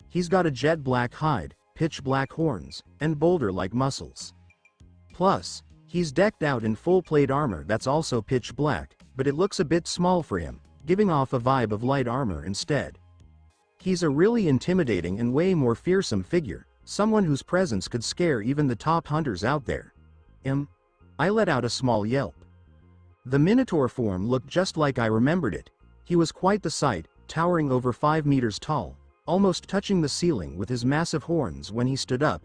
He's got a jet black hide, pitch black horns, and boulder-like muscles. Plus, he's decked out in full plate armor that's also pitch black, but it looks a bit small for him, giving off a vibe of light armor instead. He's a really intimidating and way more fearsome figure, someone whose presence could scare even the top hunters out there. I let out a small yelp. The Minotaur form looked just like I remembered it. He was quite the sight, towering over 5 meters tall, almost touching the ceiling with his massive horns when he stood up.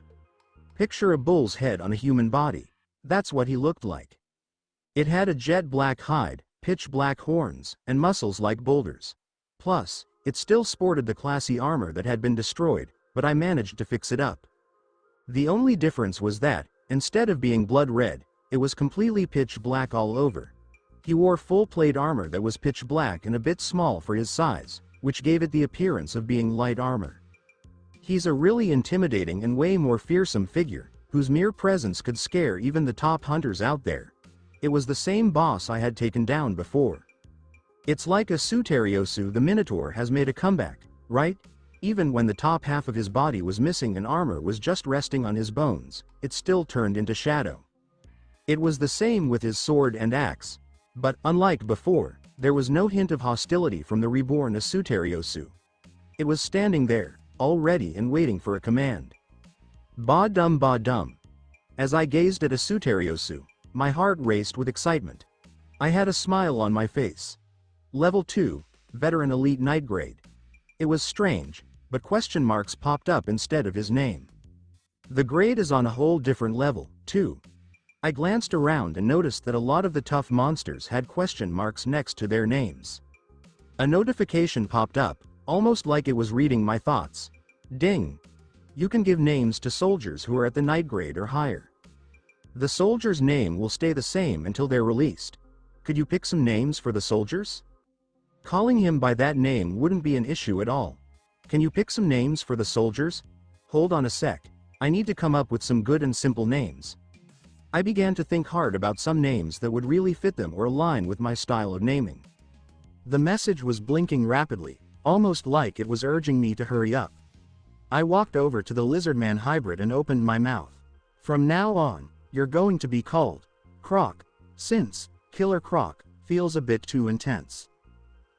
Picture a bull's head on a human body. That's what he looked like. It had a jet black hide, pitch black horns, and muscles like boulders. Plus, it still sported the classy armor that had been destroyed, but I managed to fix it up. The only difference was that, instead of being blood red, it was completely pitch black all over. He wore full plate armor that was pitch black and a bit small for his size, which gave it the appearance of being light armor. He's a really intimidating and way more fearsome figure, whose mere presence could scare even the top hunters out there. It was the same boss I had taken down before. It's like a Patrikios, the Minotaur has made a comeback, right? Even when the top half of his body was missing and armor was just resting on his bones, it still turned into shadow. It was the same with his sword and axe. But, unlike before, there was no hint of hostility from the reborn Patrikios. It was standing there, all ready and waiting for a command. Ba dum ba dum. As I gazed at Patrikios, my heart raced with excitement. I had a smile on my face. Level 2, Veteran Elite Night Grade. It was strange, but question marks popped up instead of his name. The grade is on a whole different level, too. I glanced around and noticed that a lot of the tough monsters had question marks next to their names. A notification popped up, almost like it was reading my thoughts. Ding! You can give names to soldiers who are at the night grade or higher. The soldier's name will stay the same until they're released. Could you pick some names for the soldiers? Calling him by that name wouldn't be an issue at all. Can you pick some names for the soldiers? Hold on a sec. I need to come up with some good and simple names. I began to think hard about some names that would really fit them or align with my style of naming. The message was blinking rapidly, almost like it was urging me to hurry up. I walked over to the lizardman hybrid and opened my mouth. From now on, you're going to be called Croc, since Killer Croc feels a bit too intense.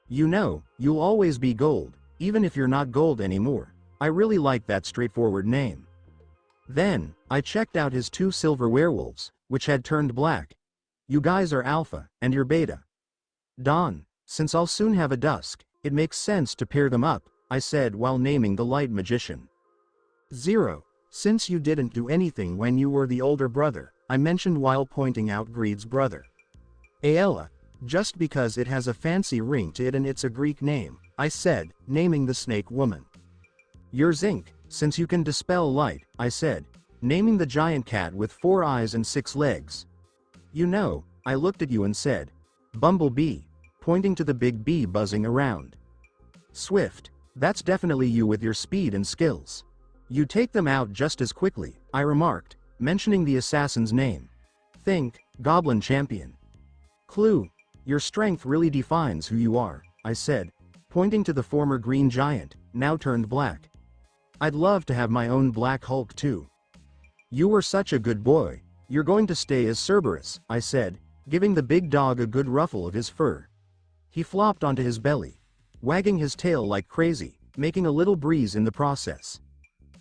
You know, you'll always be gold, even if you're not gold anymore. I really like that straightforward name. Then, I checked out his 2 silver werewolves, which had turned black. You guys are Alpha, and you're Beta. Dawn, since I'll soon have a dusk, it makes sense to pair them up, I said while naming the light magician. Zero, since you didn't do anything when you were the older brother, I mentioned while pointing out Greed's brother. Aella, just because it has a fancy ring to it and it's a Greek name, I said, naming the snake woman. You're Zinc, since you can dispel light, I said, naming the giant cat with 4 eyes and 6 legs. You know, I looked at you and said, Bumblebee, pointing to the big bee buzzing around. Swift, that's definitely you with your speed and skills. You take them out just as quickly, I remarked, mentioning the assassin's name. Think, Goblin Champion. Clue, your strength really defines who you are, I said, pointing to the former green giant, now turned black. I'd love to have my own Black Hulk too. You were such a good boy, you're going to stay as Cerberus, I said, giving the big dog a good ruffle of his fur. He flopped onto his belly, wagging his tail like crazy, making a little breeze in the process.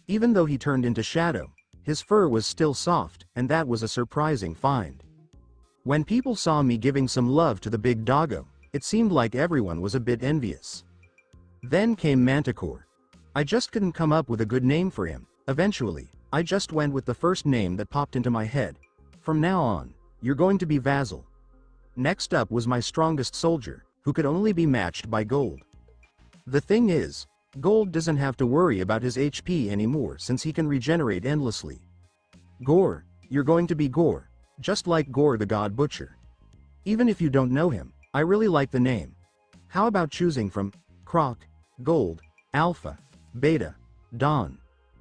Even though he turned into shadow, his fur was still soft, and that was a surprising find. When people saw me giving some love to the big doggo, it seemed like everyone was a bit envious. Then came Manticore. I just couldn't come up with a good name for him. Eventually, I just went with the first name that popped into my head. From now on, you're going to be Vassal. Next up was my strongest soldier, who could only be matched by Gold. The thing is, Gold doesn't have to worry about his HP anymore since he can regenerate endlessly. Gore, you're going to be Gore, just like Gore the God Butcher. Even if you don't know him, I really like the name. How about choosing from Croc, Gold, Alpha, Beta, Dawn,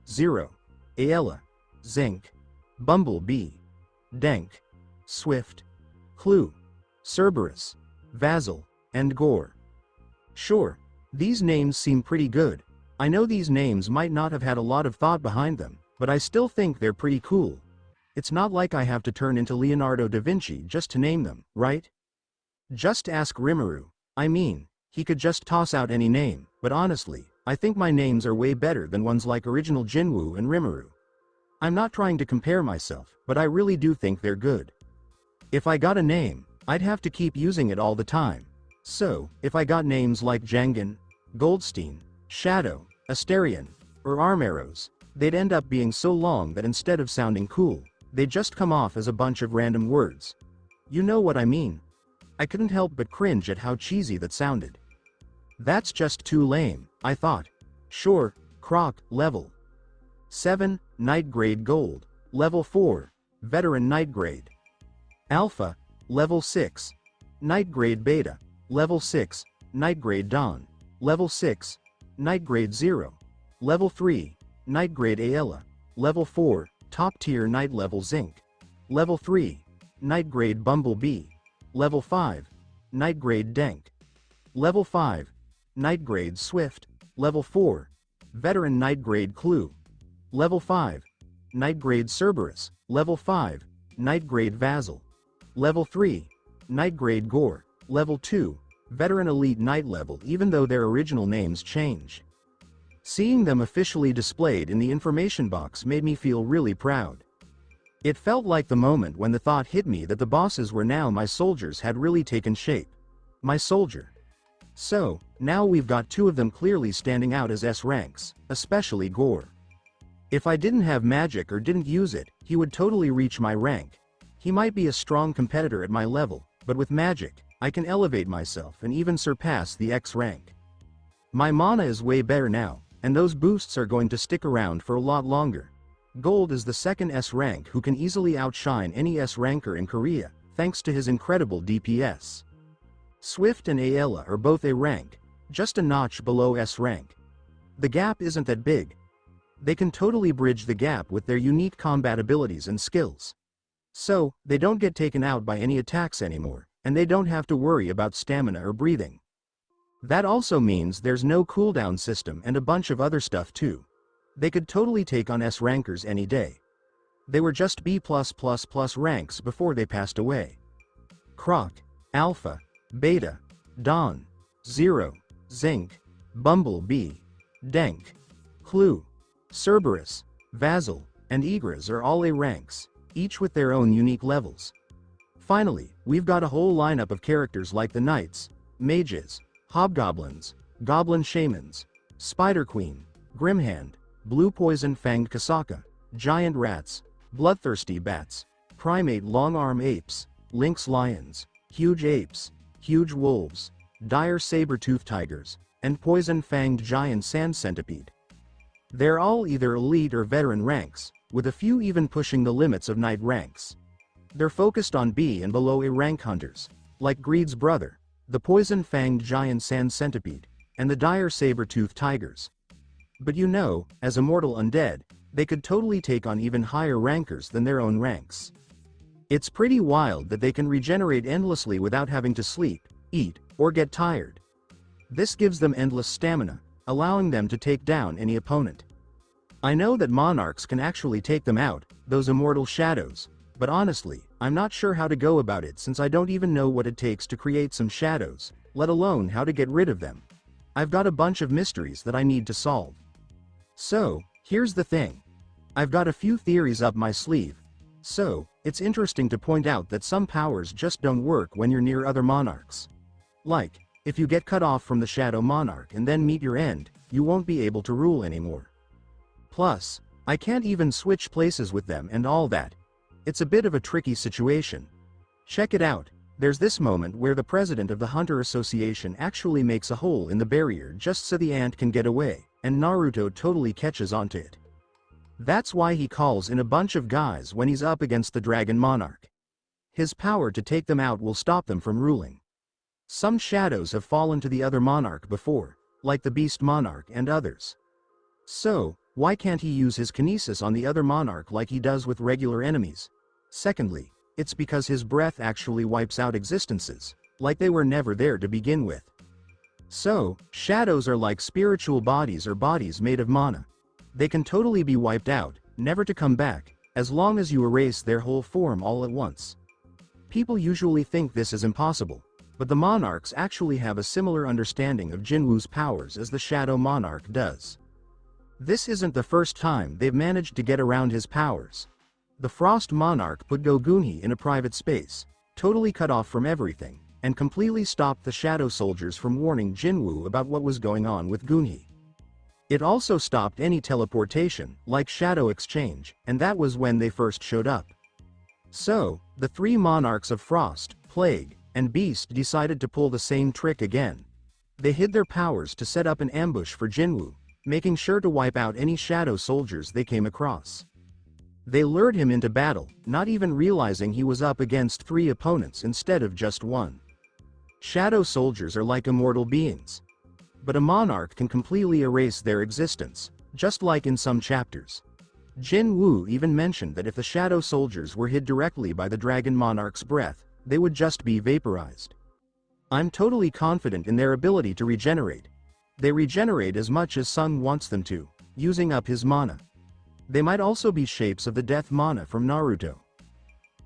Zero, Aella, Zinc, Bumblebee, Denk, Swift, Clue, Cerberus, Vassal, and Gore? Sure, these names seem pretty good. I know these names might not have had a lot of thought behind them, but I still think they're pretty cool. It's not like I have to turn into Leonardo da Vinci just to name them, right? Just ask Rimuru. I mean, he could just toss out any name, but honestly, I think my names are way better than ones like Original Jinwoo and Rimuru. I'm not trying to compare myself, but I really do think they're good. If I got a name, I'd have to keep using it all the time. So, if I got names like Jangan, Goldstein, Shadow, Asterion, or Armeros, they'd end up being so long that instead of sounding cool, they'd just come off as a bunch of random words. You know what I mean? I couldn't help but cringe at how cheesy that sounded. That's just too lame, I thought. Sure, Croc, level 7, Night Grade Gold, level 4, Veteran Night Grade. Alpha, level 6, Night Grade Beta, level 6, Night Grade Dawn, level 6, Night Grade 0, level 3, Night Grade Aella, level 4, Top Tier Night Level Zinc, level 3, Night Grade Bumblebee, level 5, Night Grade Denk, level 5, Night Grade Swift, level 4, Veteran Night Grade Clue, level 5, Night Grade Cerberus, level 5, Night Grade Vassal, level 3, Night Grade Gore, level 2, Veteran Elite Night Level even though their original names change. Seeing them officially displayed in the information box made me feel really proud. It felt like the moment when the thought hit me that the bosses were now my soldiers had really taken shape. My soldier. So, now we've got two of them clearly standing out as S ranks, especially Gore. If I didn't have magic or didn't use it, he would totally reach my rank. He might be a strong competitor at my level, but with magic, I can elevate myself and even surpass the X rank. My mana is way better now, and those boosts are going to stick around for a lot longer. Gold is the second S rank who can easily outshine any S ranker in Korea, thanks to his incredible DPS. Swift and Aella are both A rank, just a notch below S rank. The gap isn't that big. They can totally bridge the gap with their unique combat abilities and skills. So, they don't get taken out by any attacks anymore, and they don't have to worry about stamina or breathing. That also means there's no cooldown system and a bunch of other stuff too. They could totally take on S rankers any day. They were just B+++ ranks before they passed away. Croc, Alpha, Beta, Dawn, Zero, Zinc, Bumblebee, Denk, Clue, Cerberus, Vassal, and Igris are all A ranks, each with their own unique levels. Finally, we've got a whole lineup of characters like the Knights, Mages, Hobgoblins, Goblin Shamans, Spider Queen, Grimhand, Blue Poison Fanged Kasaka, Giant Rats, Bloodthirsty Bats, Primate Long-Arm Apes, Lynx Lions, Huge Apes, Huge Wolves, Dire Saber-Tooth Tigers, and Poison-Fanged Giant Sand Centipede. They're all either elite or veteran ranks, with a few even pushing the limits of knight ranks. They're focused on B and below A rank hunters, like Greed's brother, the Poison-Fanged Giant Sand Centipede, and the Dire Saber-Tooth Tigers. But you know, as immortal undead, they could totally take on even higher rankers than their own ranks. It's pretty wild that they can regenerate endlessly without having to sleep, eat, or get tired. This gives them endless stamina, allowing them to take down any opponent. I know that monarchs can actually take them out, those immortal shadows, but honestly, I'm not sure how to go about it since I don't even know what it takes to create some shadows, let alone how to get rid of them. I've got a bunch of mysteries that I need to solve. So, here's the thing. I've got a few theories up my sleeve. So, it's interesting to point out that some powers just don't work when you're near other monarchs. Like, if you get cut off from the Shadow Monarch and then meet your end, you won't be able to rule anymore. Plus, I can't even switch places with them and all that. It's a bit of a tricky situation. Check it out, there's this moment where the president of the Hunter Association actually makes a hole in the barrier just so the ant can get away, and Naruto totally catches onto it. That's why he calls in a bunch of guys when he's up against the Dragon Monarch. His power to take them out will stop them from ruling. Some shadows have fallen to the other monarch before, like the beast monarch and others. So, why can't he use his kinesis on the other monarch like he does with regular enemies? Secondly, it's because his breath actually wipes out existences, like they were never there to begin with. So, shadows are like spiritual bodies or bodies made of mana. They can totally be wiped out, never to come back, as long as you erase their whole form all at once. People usually think this is impossible, but the monarchs actually have a similar understanding of Jinwu's powers as the Shadow Monarch does. This isn't the first time they've managed to get around his powers. The Frost Monarch put Gogunhi in a private space, totally cut off from everything, and completely stopped the Shadow Soldiers from warning Jinwu about what was going on with Gunhi. It also stopped any teleportation, like Shadow Exchange, and that was when they first showed up. So, the three monarchs of Frost, Plague, and Beast decided to pull the same trick again. They hid their powers to set up an ambush for Jinwu, making sure to wipe out any Shadow Soldiers they came across. They lured him into battle, not even realizing he was up against 3 opponents instead of just 1. Shadow Soldiers are like immortal beings. But a monarch can completely erase their existence, just like in some chapters. Jin Wu even mentioned that if the Shadow Soldiers were hid directly by the Dragon Monarch's breath, they would just be vaporized. I'm totally confident in their ability to regenerate. They regenerate as much as Sun wants them to, using up his mana. They might also be shapes of the death mana from Naruto.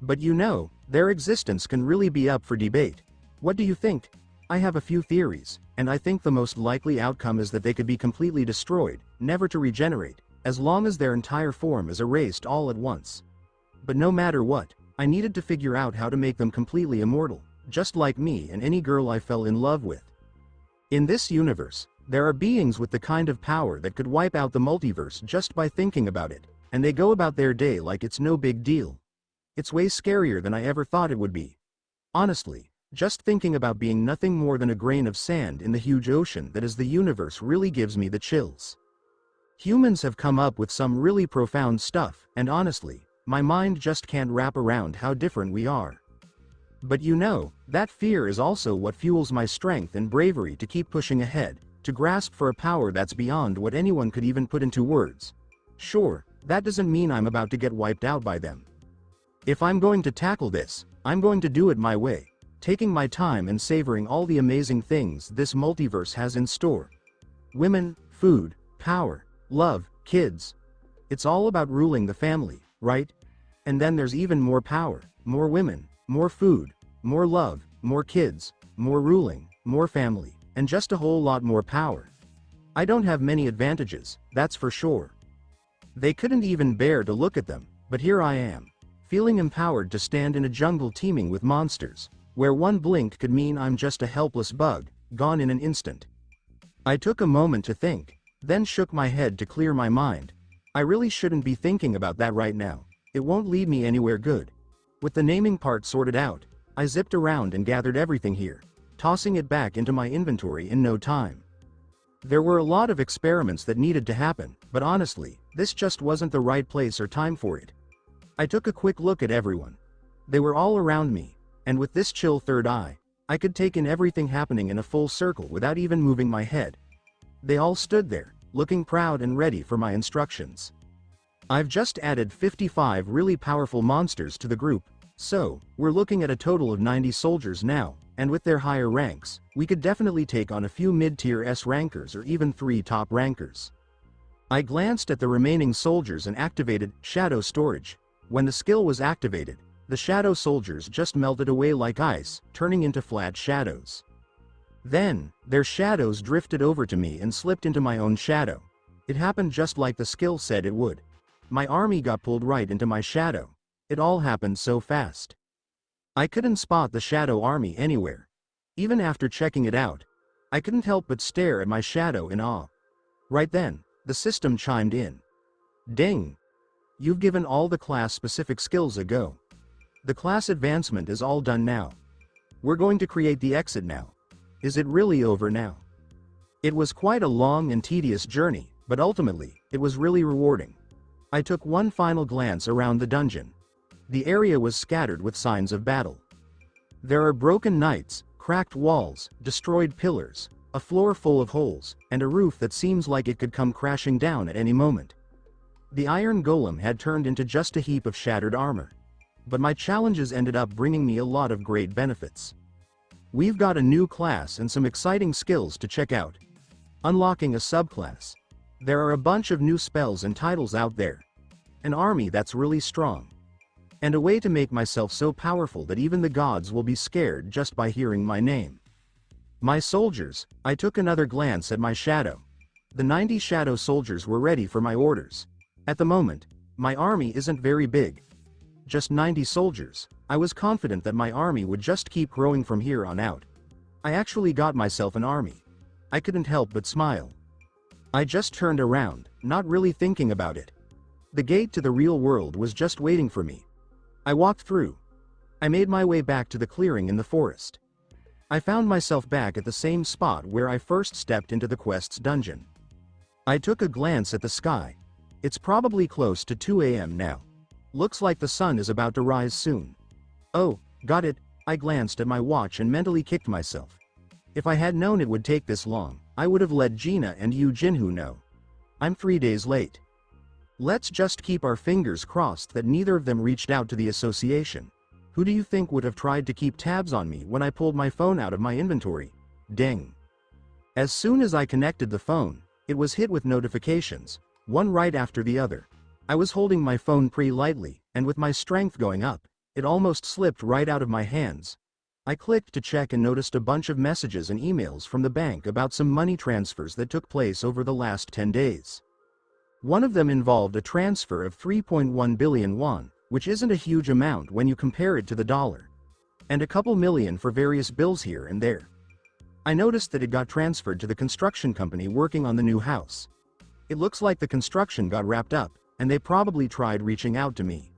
But you know, their existence can really be up for debate. What do you think? I have a few theories, and I think the most likely outcome is that they could be completely destroyed, never to regenerate, as long as their entire form is erased all at once. But no matter what, I needed to figure out how to make them completely immortal, just like me and any girl I fell in love with. In this universe, there are beings with the kind of power that could wipe out the multiverse just by thinking about it, and they go about their day like it's no big deal. It's way scarier than I ever thought it would be. Honestly, just thinking about being nothing more than a grain of sand in the huge ocean that is the universe really gives me the chills. Humans have come up with some really profound stuff, and honestly, my mind just can't wrap around how different we are. But you know, that fear is also what fuels my strength and bravery to keep pushing ahead, to grasp for a power that's beyond what anyone could even put into words. Sure, that doesn't mean I'm about to get wiped out by them. If I'm going to tackle this, I'm going to do it my way, taking my time and savoring all the amazing things this multiverse has in store. Women, food, power, love, kids. It's all about ruling the family, right? And then there's even more power, more women, more food, more love, more kids, more ruling, more family, and just a whole lot more power. I don't have many advantages, that's for sure. They couldn't even bear to look at them, but here I am, feeling empowered to stand in a jungle teeming with monsters, where one blink could mean I'm just a helpless bug, gone in an instant. I took a moment to think, then shook my head to clear my mind. I really shouldn't be thinking about that right now. It won't lead me anywhere good. With the naming part sorted out, I zipped around and gathered everything here, tossing it back into my inventory in no time. There were a lot of experiments that needed to happen, but honestly, this just wasn't the right place or time for it. I took a quick look at everyone. They were all around me, and with this chill third eye, I could take in everything happening in a full circle without even moving my head. They all stood there, looking proud and ready for my instructions. I've just added 55 really powerful monsters to the group, so we're looking at a total of 90 soldiers now, and with their higher ranks, we could definitely take on a few mid-tier S rankers or even 3 top rankers. I glanced at the remaining soldiers and activated Shadow Storage. When the skill was activated, the Shadow Soldiers just melted away like ice, turning into flat shadows. Then, their shadows drifted over to me and slipped into my own shadow. It happened just like the skill said it would. My army got pulled right into my shadow. It all happened so fast. I couldn't spot the shadow army anywhere. Even after checking it out, I couldn't help but stare at my shadow in awe. Right then, the system chimed in. Ding! You've given all the class-specific skills a go. The class advancement is all done now. We're going to create the exit now. Is it really over now? It was quite a long and tedious journey, but ultimately, it was really rewarding. I took one final glance around the dungeon. The area was scattered with signs of battle. There are broken knights, cracked walls, destroyed pillars, a floor full of holes, and a roof that seems like it could come crashing down at any moment. The iron golem had turned into just a heap of shattered armor. But my challenges ended up bringing me a lot of great benefits. We've got a new class and some exciting skills to check out. Unlocking a subclass. There are a bunch of new spells and titles out there. An army that's really strong. And a way to make myself so powerful that even the gods will be scared just by hearing my name. My soldiers. I took another glance at my shadow. The 90 shadow soldiers were ready for my orders. At the moment, my army isn't very big. Just 90 soldiers. I was confident that my army would just keep growing from here on out. I actually got myself an army. I couldn't help but smile. I just turned around, not really thinking about it. The gate to the real world was just waiting for me. I walked through. I made my way back to the clearing in the forest. I found myself back at the same spot where I first stepped into the quest's dungeon. I took a glance at the sky. It's probably close to 2 a.m. now. Looks like the sun is about to rise soon. Oh, got it. I glanced at my watch and mentally kicked myself. If I had known it would take this long, I would have let Gina and Yu Jinu know. I'm 3 days late. Let's just keep our fingers crossed that neither of them reached out to the association. Who do you think would have tried to keep tabs on me when I pulled my phone out of my inventory? Ding. As soon as I connected the phone, it was hit with notifications, one right after the other. I was holding my phone pretty lightly, and with my strength going up, it almost slipped right out of my hands. I clicked to check and noticed a bunch of messages and emails from the bank about some money transfers that took place over the last 10 days. One of them involved a transfer of 3.1 billion won, which isn't a huge amount when you compare it to the dollar. And a couple million for various bills here and there. I noticed that it got transferred to the construction company working on the new house. It looks like the construction got wrapped up, and they probably tried reaching out to me.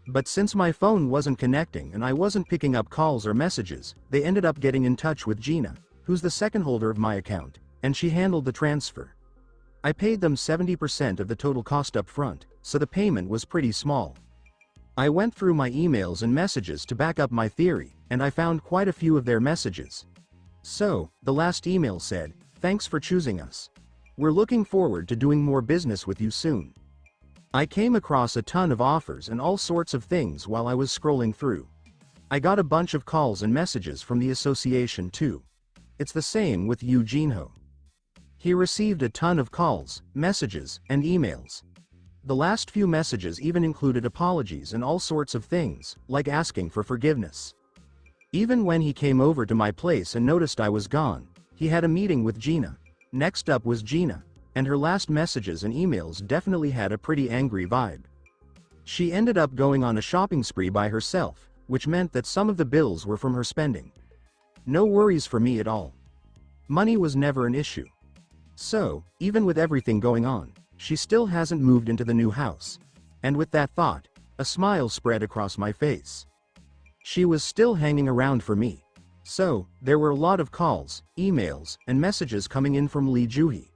But since my phone wasn't connecting and I wasn't picking up calls or messages, they ended up getting in touch with Gina, who's the second holder of my account, and she handled the transfer. I paid them 70% of the total cost up front, so the payment was pretty small. I went through my emails and messages to back up my theory, and I found quite a few of their messages. So, the last email said, "Thanks for choosing us. We're looking forward to doing more business with you soon." I came across a ton of offers and all sorts of things while I was scrolling through. I got a bunch of calls and messages from the association too. It's the same with Yu Jinu. He received a ton of calls, messages, and emails. The last few messages even included apologies and all sorts of things, like asking for forgiveness. Even when he came over to my place and noticed I was gone, he had a meeting with Gina. Next up was Gina, and her last messages and emails definitely had a pretty angry vibe. She ended up going on a shopping spree by herself, which meant that some of the bills were from her spending. No worries for me at all. Money was never an issue. So, even with everything going on, she still hasn't moved into the new house. And with that thought, a smile spread across my face. She was still hanging around for me. So, there were a lot of calls, emails, and messages coming in from Lee Juhee.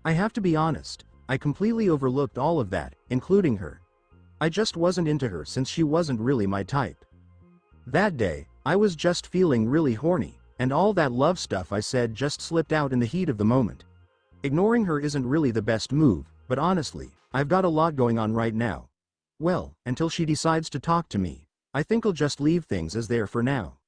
I have to be honest, I completely overlooked all of that, including her. I just wasn't into her since she wasn't really my type. That day, I was just feeling really horny, and all that love stuff I said just slipped out in the heat of the moment. Ignoring her isn't really the best move, but honestly, I've got a lot going on right now. Well, until she decides to talk to me, I think I'll just leave things as they are for now.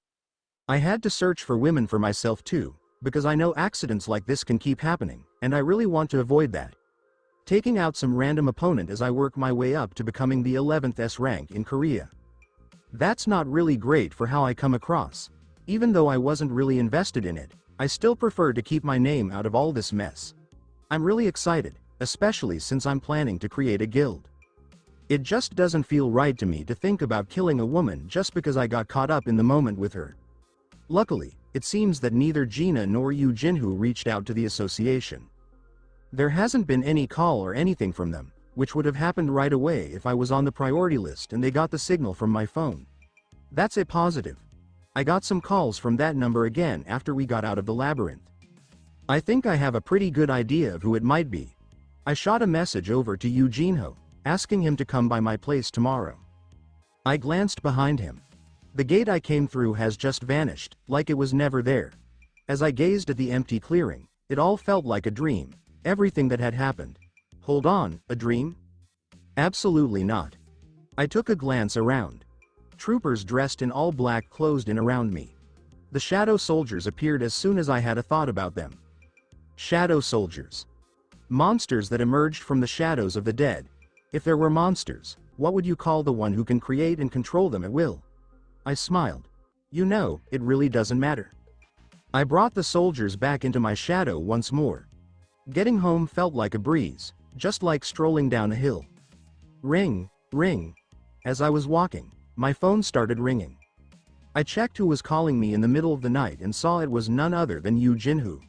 I had to search for women for myself too, because I know accidents like this can keep happening, and I really want to avoid that. Taking out some random opponent as I work my way up to becoming the 11th S rank in Korea. That's not really great for how I come across. Even though I wasn't really invested in it, I still prefer to keep my name out of all this mess. I'm really excited, especially since I'm planning to create a guild. It just doesn't feel right to me to think about killing a woman just because I got caught up in the moment with her. Luckily, it seems that neither Gina nor Yu Jinu reached out to the association. There hasn't been any call or anything from them, which would have happened right away if I was on the priority list and they got the signal from my phone. That's a positive. I got some calls from that number again after we got out of the labyrinth. I think I have a pretty good idea of who it might be. I shot a message over to Yu Jinu, asking him to come by my place tomorrow. I glanced behind him. The gate I came through has just vanished, like it was never there. As I gazed at the empty clearing, it all felt like a dream, everything that had happened. Hold on, a dream? Absolutely not. I took a glance around. Troopers dressed in all black closed in around me. The shadow soldiers appeared as soon as I had a thought about them. Shadow soldiers. Monsters that emerged from the shadows of the dead. If there were monsters, what would you call the one who can create and control them at will? I smiled. You know, it really doesn't matter. I brought the soldiers back into my shadow once more. Getting home felt like a breeze, just like strolling down a hill. Ring, ring. As I was walking, my phone started ringing. I checked who was calling me in the middle of the night and saw it was none other than Yu Jinu.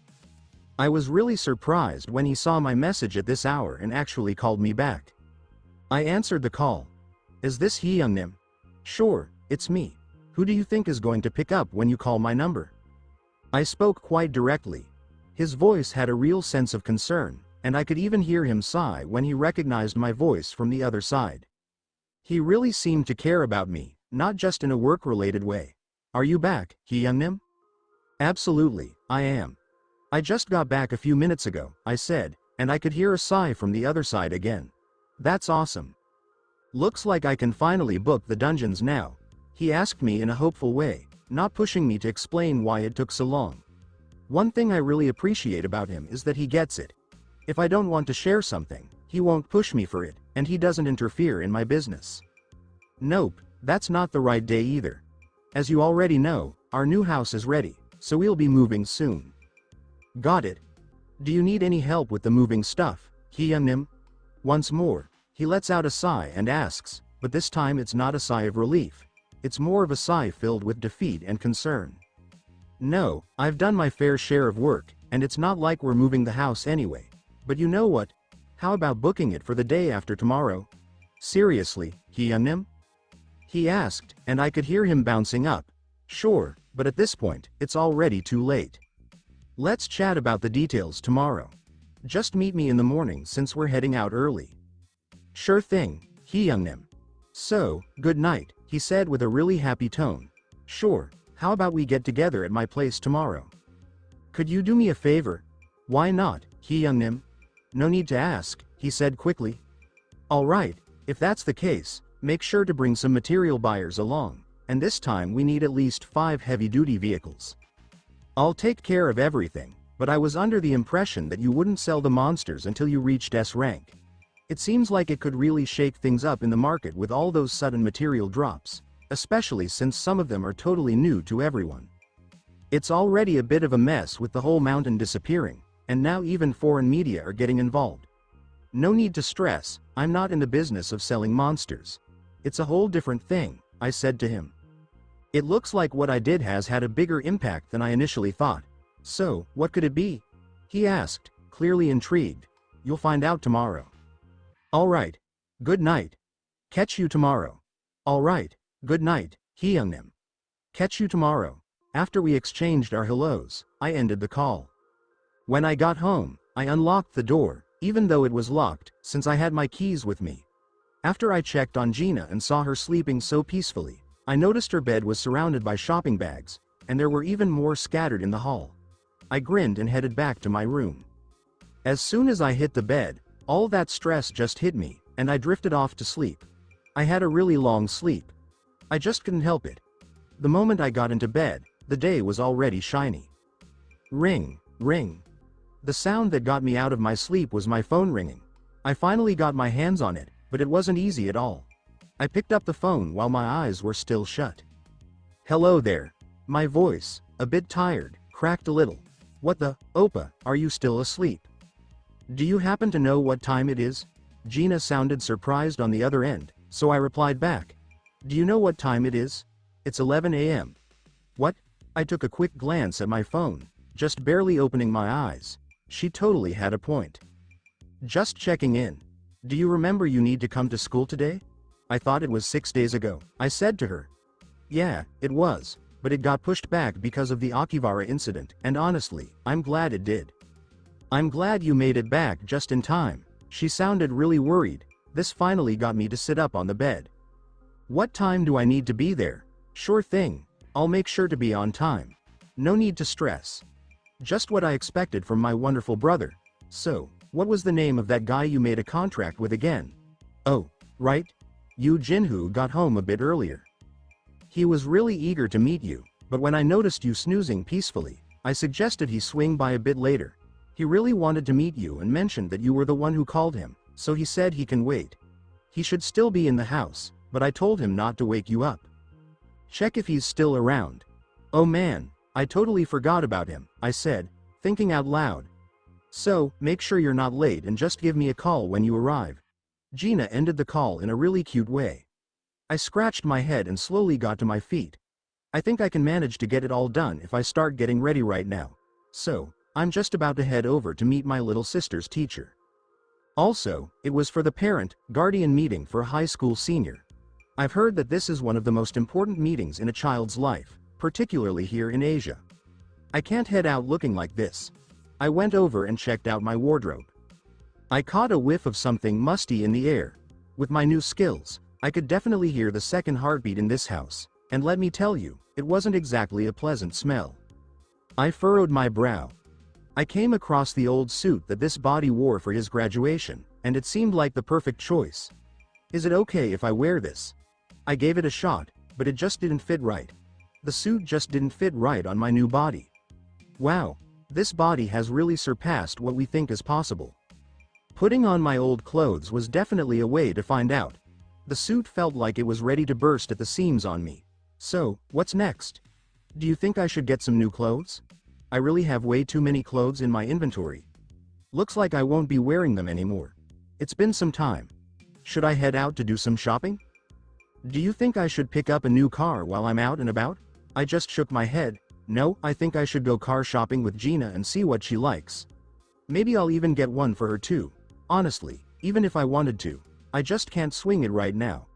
I was really surprised when he saw my message at this hour and actually called me back. I answered the call. Is this he, Youngnim? Sure, it's me. Who do you think is going to pick up when you call my number? I spoke quite directly. His voice had a real sense of concern, and I could even hear him sigh when he recognized my voice from the other side. He really seemed to care about me, not just in a work-related way. Are you back, Youngnim? Absolutely, I am. I just got back a few minutes ago, I said, and I could hear a sigh from the other side again. That's awesome. Looks like I can finally book the dungeons now. He asked me in a hopeful way, not pushing me to explain why it took so long. One thing I really appreciate about him is that he gets it. If I don't want to share something, he won't push me for it, and he doesn't interfere in my business. Nope, that's not the right day either. As you already know, our new house is ready, so we'll be moving soon. Got it. Do you need any help with the moving stuff, Youngnim? Once more, he lets out a sigh and asks, but this time it's not a sigh of relief. It's more of a sigh filled with defeat and concern. No, I've done my fair share of work, and it's not like we're moving the house anyway. But you know what? How about booking it for the day after tomorrow? Seriously, Youngnim? He asked, and I could hear him bouncing up. Sure, but at this point, it's already too late. Let's chat about the details tomorrow. Just meet me in the morning since we're heading out early. Sure thing, Youngnim. So, good night, he said with a really happy tone. Sure, how about we get together at my place tomorrow? Could you do me a favor? Why not, Youngnim? No need to ask, he said quickly. Alright, if that's the case, make sure to bring some material buyers along, and this time we need at least 5 heavy-duty vehicles. I'll take care of everything, but I was under the impression that you wouldn't sell the monsters until you reached S rank. It seems like it could really shake things up in the market with all those sudden material drops, especially since some of them are totally new to everyone. It's already a bit of a mess with the whole mountain disappearing, and now even foreign media are getting involved. No need to stress, I'm not in the business of selling monsters. It's a whole different thing, I said to him. It looks like what I did has had a bigger impact than I initially thought. So, what could it be? He asked, clearly intrigued. You'll find out tomorrow. Alright. Good night. Catch you tomorrow. Alright. Good night, Youngnim. Catch you tomorrow. After we exchanged our hellos, I ended the call. When I got home, I unlocked the door, even though it was locked, since I had my keys with me. After I checked on Gina and saw her sleeping so peacefully, I noticed her bed was surrounded by shopping bags, and there were even more scattered in the hall. I grinned and headed back to my room. As soon as I hit the bed, all that stress just hit me, and I drifted off to sleep. I had a really long sleep. I just couldn't help it. The moment I got into bed, the day was already shiny. Ring, ring. The sound that got me out of my sleep was my phone ringing. I finally got my hands on it, but it wasn't easy at all. I picked up the phone while my eyes were still shut. Hello there. My voice, a bit tired, cracked a little. What the, Opa, are you still asleep? Do you happen to know what time it is? Gina sounded surprised on the other end, so I replied back. Do you know what time it is? It's 11 a.m. What? I took a quick glance at my phone, just barely opening my eyes. She totally had a point. Just checking in. Do you remember you need to come to school today? I thought it was 6 days ago, I said to her. Yeah, it was, but it got pushed back because of the Akihabara incident, and honestly, I'm glad it did. I'm glad you made it back just in time. She sounded really worried. This finally got me to sit up on the bed. What time do I need to be there? Sure thing. I'll make sure to be on time. No need to stress. Just what I expected from my wonderful brother. So, what was the name of that guy you made a contract with again? Oh, right. Yu Jinu got home a bit earlier. He was really eager to meet you, but when I noticed you snoozing peacefully, I suggested he swing by a bit later. He really wanted to meet you and mentioned that you were the one who called him, so he said he can wait. He should still be in the house, but I told him not to wake you up. Check if he's still around. Oh man, I totally forgot about him, I said, thinking out loud. So, make sure you're not late and just give me a call when you arrive. Gina ended the call in a really cute way. I scratched my head and slowly got to my feet. I think I can manage to get it all done if I start getting ready right now. So, I'm just about to head over to meet my little sister's teacher. Also, it was for the parent-guardian meeting for a high school senior. I've heard that this is one of the most important meetings in a child's life, particularly here in Asia. I can't head out looking like this. I went over and checked out my wardrobe. I caught a whiff of something musty in the air. With my new skills, I could definitely hear the second heartbeat in this house, and let me tell you, it wasn't exactly a pleasant smell. I furrowed my brow. I came across the old suit that this body wore for his graduation, and it seemed like the perfect choice. Is it okay if I wear this? I gave it a shot, but it just didn't fit right. The suit just didn't fit right on my new body. Wow, this body has really surpassed what we think is possible. Putting on my old clothes was definitely a way to find out. The suit felt like it was ready to burst at the seams on me. So, what's next? Do you think I should get some new clothes? I really have way too many clothes in my inventory. Looks like I won't be wearing them anymore. It's been some time. Should I head out to do some shopping? Do you think I should pick up a new car while I'm out and about? I just shook my head. No, I think I should go car shopping with Gina and see what she likes. Maybe I'll even get one for her too. Honestly, even if I wanted to, I just can't swing it right now.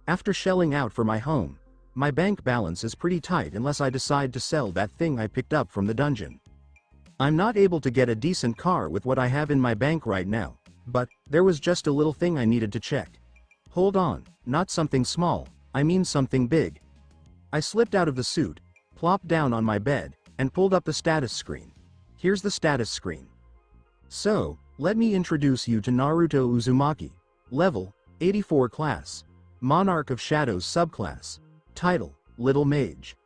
After shelling out for my home, my bank balance is pretty tight unless I decide to sell that thing I picked up from the dungeon. I'm not able to get a decent car with what I have in my bank right now, but there was just a little thing I needed to check. Hold on, not something small, I mean something big. I slipped out of the suit, plopped down on my bed, and pulled up the status screen. Here's the status screen. So, let me introduce you to Naruto Uzumaki. Level, 84 class. Monarch of Shadows subclass. Title, Little Mage.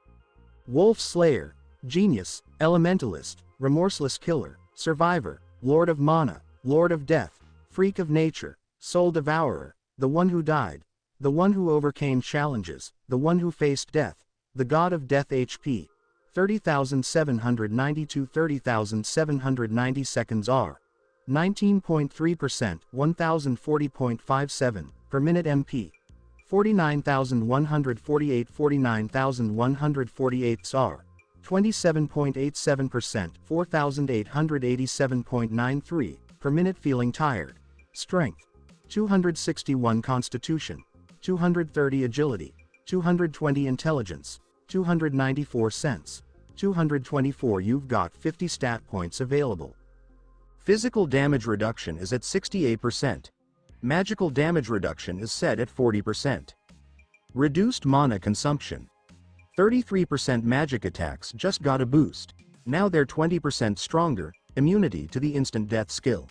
Wolf Slayer, Genius, Elementalist, Remorseless Killer, Survivor, Lord of Mana, Lord of Death, Freak of Nature, Soul Devourer, the one who died, the one who overcame challenges, the one who faced death, the God of Death HP. 30,792 30,790 seconds R. 19.3%, 1040.57 per minute MP. 49,148 49,148 SAR. 27.87%, 4,887.93 per minute. Feeling tired. Strength, 261 Constitution, 230 Agility, 220 Intelligence, 294 Sense, 224. You've got 50 stat points available. Physical damage reduction is at 68%. Magical damage reduction is set at 40%. Reduced mana consumption. 33% magic attacks just got a boost. Now they're 20% stronger. Immunity to the instant death skill.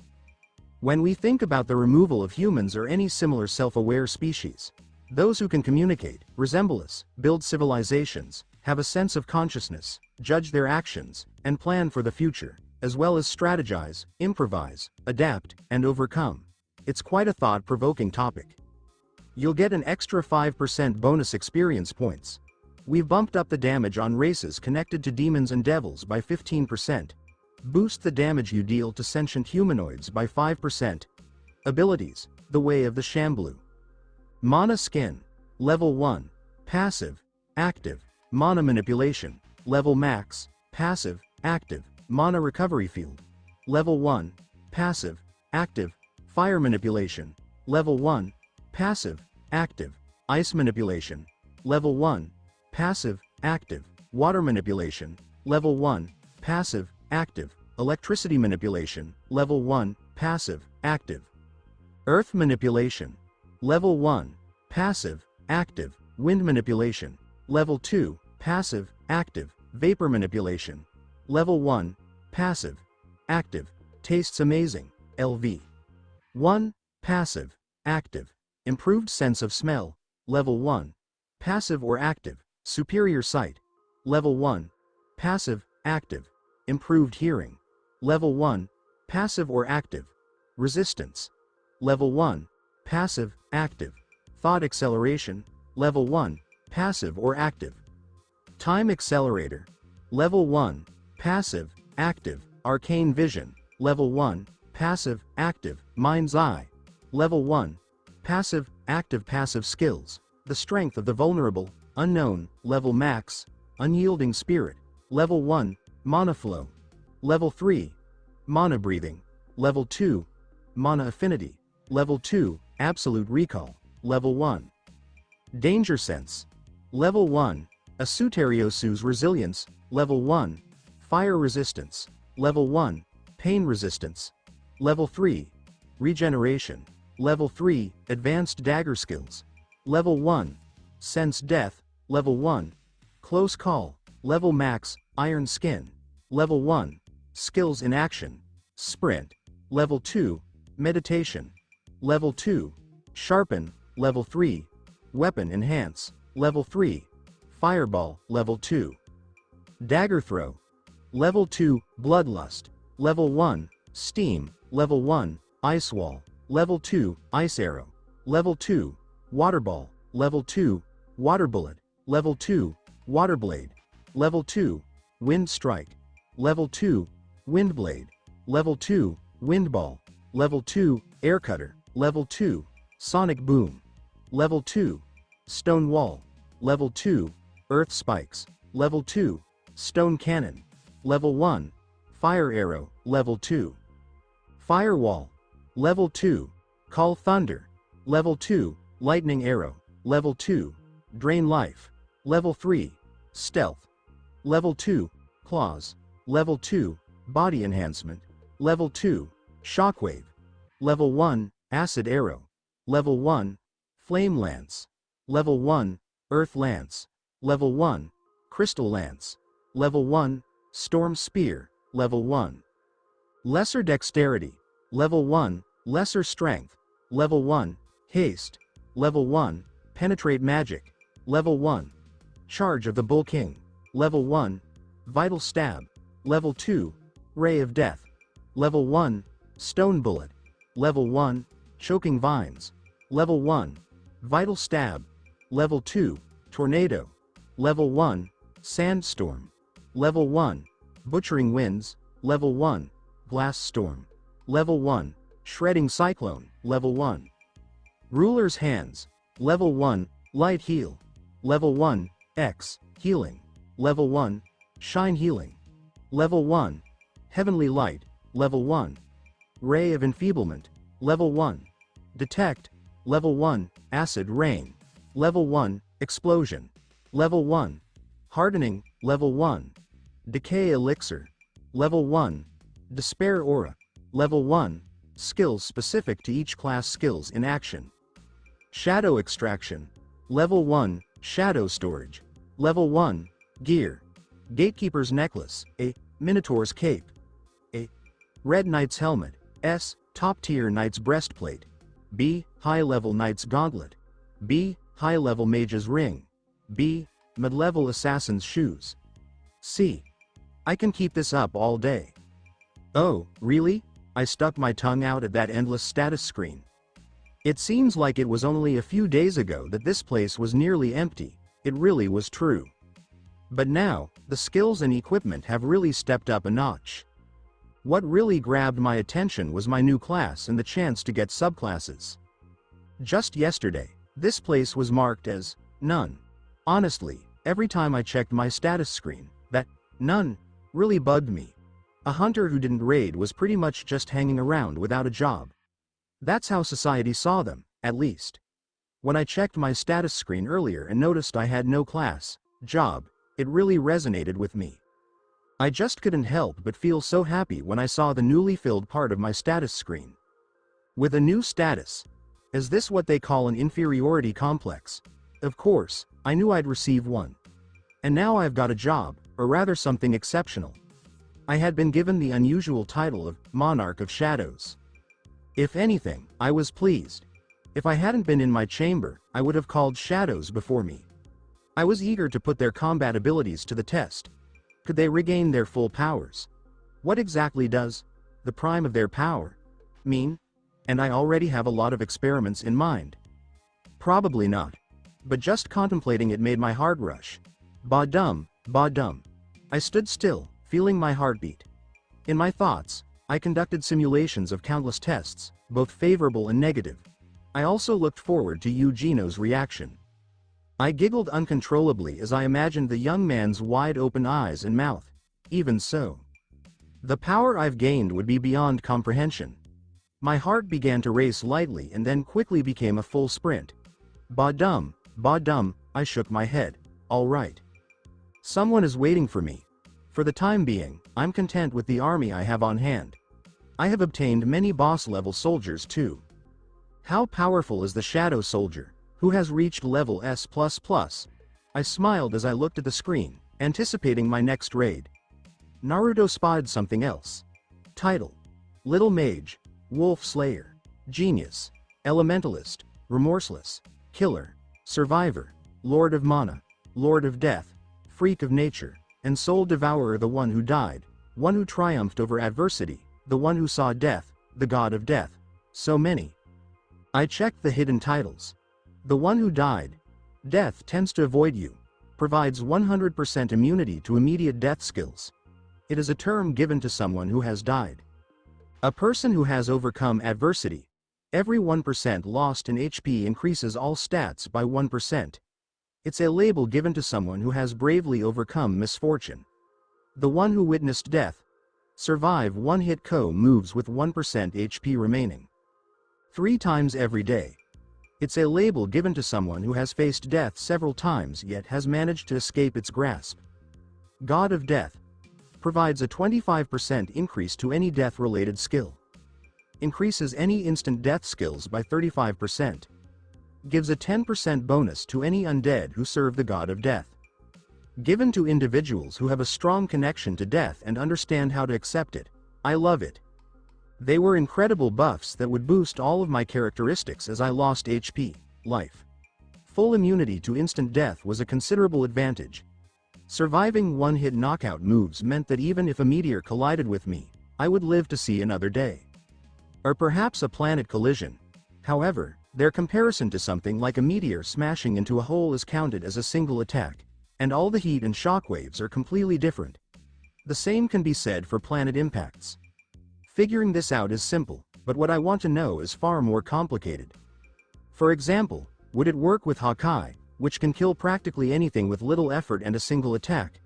When we think about the removal of humans or any similar self-aware species, those who can communicate, resemble us, build civilizations, have a sense of consciousness, judge their actions, and plan for the future, as well as strategize, improvise, adapt, and overcome. It's quite a thought-provoking topic. You'll get an extra 5% bonus experience points. We've bumped up the damage on races connected to demons and devils by 15%. Boost the damage you deal to sentient humanoids by 5%. Abilities, The Way of the Shamblu. Mana Skin. Level 1. Passive, Active. Mana Manipulation. Level Max. Passive, Active. Mana Recovery Field. Level 1. Passive, Active. Fire Manipulation. Level 1. Passive, Active. Ice Manipulation. Level 1. Passive, Active. Water Manipulation. Level 1. Passive, Active. Electricity Manipulation. Level 1. Passive, Active. Earth Manipulation. Level 1. Passive, Active. Wind Manipulation. Level 2, passive, active, vapor manipulation. Level 1, passive, active, tastes amazing, LV. 1, passive, active, improved sense of smell. Level 1, passive or active, superior sight. Level 1, passive, active, improved hearing. Level 1, passive or active, resistance. Level 1, passive, active, thought acceleration. Level 1, passive or active, time accelerator. Level 1, passive, active, arcane vision. Level 1, passive, active, mind's eye. Level 1, passive, active skills, the strength of the vulnerable, unknown. Level max, unyielding spirit. Level 1, mana flow. Level 3, mana breathing. Level 2, mana affinity. Level 2, absolute recall. Level 1, danger sense. Level 1, Esoteriosu's resilience. Level 1, fire resistance. Level 1, pain resistance. Level 3, regeneration. Level 3, advanced dagger skills. Level 1, sense death. Level 1, close call. Level max, iron skin. Level 1, skills in action, sprint. Level 2, meditation. Level 2, sharpen. Level 3, weapon enhance. Level 3, fireball. Level 2, dagger throw. Level 2, bloodlust. Level 1, steam. Level 1, ice wall. Level 2, ice arrow. Level 2, water ball. Level 2, water bullet. Level 2, water blade. Level 2, wind strike. Level 2, wind blade. Level 2, wind ball. Level 2, air cutter. Level 2, sonic boom. Level 2, stone wall. Level 2, earth spikes. Level 2, stone cannon. Level 1, fire arrow. Level 2, firewall. Level 2, call thunder. Level 2, lightning arrow. Level 2, drain life. Level 3, stealth. Level 2, claws. Level 2, body enhancement. Level 2, shockwave. Level 1, acid arrow. Level 1, flame lance. Level 1, earth lance. Level 1, crystal lance. Level 1, storm spear. Level 1, lesser dexterity. Level 1, lesser strength. Level 1, haste. Level 1, penetrate magic. Level 1, charge of the bull king. Level 1, vital stab. Level 2, ray of death. Level 1, stone bullet. Level 1, choking vines. Level 1, vital stab. Level 2, tornado. Level 1, sandstorm. Level 1, butchering winds. Level 1, blast storm. Level 1, shredding cyclone. Level 1, ruler's hands. Level 1, light heal. Level 1, X, healing. Level 1, shine healing. Level 1, heavenly light. Level 1, ray of enfeeblement. Level 1, detect. Level 1, acid rain. Level 1, explosion. Level 1, hardening. Level 1, decay elixir. Level 1, despair aura. Level 1, skills specific to each class. Skills in action. Shadow extraction. Level 1, shadow storage. Level 1, gear. Gatekeeper's necklace. A, Minotaur's cape. A, red knight's helmet. S, top tier knight's breastplate. B, high level knight's gauntlet. B, high level mage's ring. B, mid level assassin's shoes. C, I can keep this up all day. Oh, really? I stuck my tongue out at that endless status screen. It seems like it was only a few days ago that this place was nearly empty. It really was true. But now, the skills and equipment have really stepped up a notch. What really grabbed my attention was my new class and the chance to get subclasses. Just yesterday, this place was marked as none. Honestly, every time I checked my status screen, that none really bugged me. A hunter who didn't raid was pretty much just hanging around without a job. That's how society saw them, at least. When I checked my status screen earlier and noticed I had no class, job, it really resonated with me. I just couldn't help but feel so happy when I saw the newly filled part of my status screen. With a new status. Is this what they call an inferiority complex? Of course, I knew I'd receive one. And now I've got a job, or rather something exceptional. I had been given the unusual title of Monarch of Shadows. If anything, I was pleased. If I hadn't been in my chamber, I would have called shadows before me. I was eager to put their combat abilities to the test. Could they regain their full powers? What exactly does the prime of their power mean? And I already have a lot of experiments in mind. Probably not. But just contemplating it made my heart rush. Ba-dum, ba-dum. I stood still, feeling my heartbeat. In my thoughts, I conducted simulations of countless tests, both favorable and negative. I also looked forward to Yu Jinu's reaction. I giggled uncontrollably as I imagined the young man's wide-open eyes and mouth. Even so, the power I've gained would be beyond comprehension. My heart began to race lightly and then quickly became a full sprint. Ba-dum, ba-dum, I shook my head. All right. Someone is waiting for me. For the time being, I'm content with the army I have on hand. I have obtained many boss-level soldiers too. How powerful is the Shadow Soldier, who has reached level S++? I smiled as I looked at the screen, anticipating my next raid. Naruto spotted something else. Title: Little Mage, Wolf Slayer, Genius, Elementalist, Remorseless, Killer, Survivor, Lord of Mana, Lord of Death, Freak of Nature, and Soul Devourer, the one who died, one who triumphed over adversity, the one who saw death, the god of death. So many. I checked the hidden titles. The one who died. Death tends to avoid you. Provides 100% immunity to immediate death skills. It is a term given to someone who has died. A person who has overcome adversity. Every 1% lost in HP increases all stats by 1%. It's a label given to someone who has bravely overcome misfortune. The one who witnessed death. Survive one-hit KO moves with 1% HP remaining. 3 times every day. It's a label given to someone who has faced death several times yet has managed to escape its grasp. God of Death. Provides a 25% increase to any death-related skill. Increases any instant death skills by 35%. Gives a 10% bonus to any undead who serve the God of Death. Given to individuals who have a strong connection to death and understand how to accept it. I love it. They were incredible buffs that would boost all of my characteristics as I lost HP, life. Full immunity to instant death was a considerable advantage. Surviving one-hit knockout moves meant that even if a meteor collided with me, I would live to see another day. Or perhaps a planet collision. However, their comparison to something like a meteor smashing into a hole is counted as a single attack, and all the heat and shockwaves are completely different. The same can be said for planet impacts. Figuring this out is simple, but what I want to know is far more complicated. For example, would it work with Hakai, which can kill practically anything with little effort and a single attack?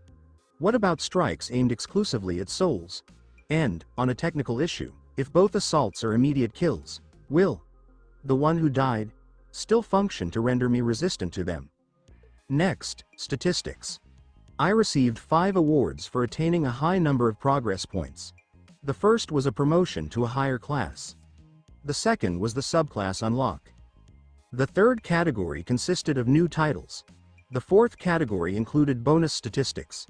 What about strikes aimed exclusively at souls? And, on a technical issue, if both assaults are immediate kills, will the one who died still function to render me resistant to them? Next, statistics. I received 5 awards for attaining a high number of progress points. The first was a promotion to a higher class. The second was the subclass unlock. The third category consisted of new titles. The fourth category included bonus statistics.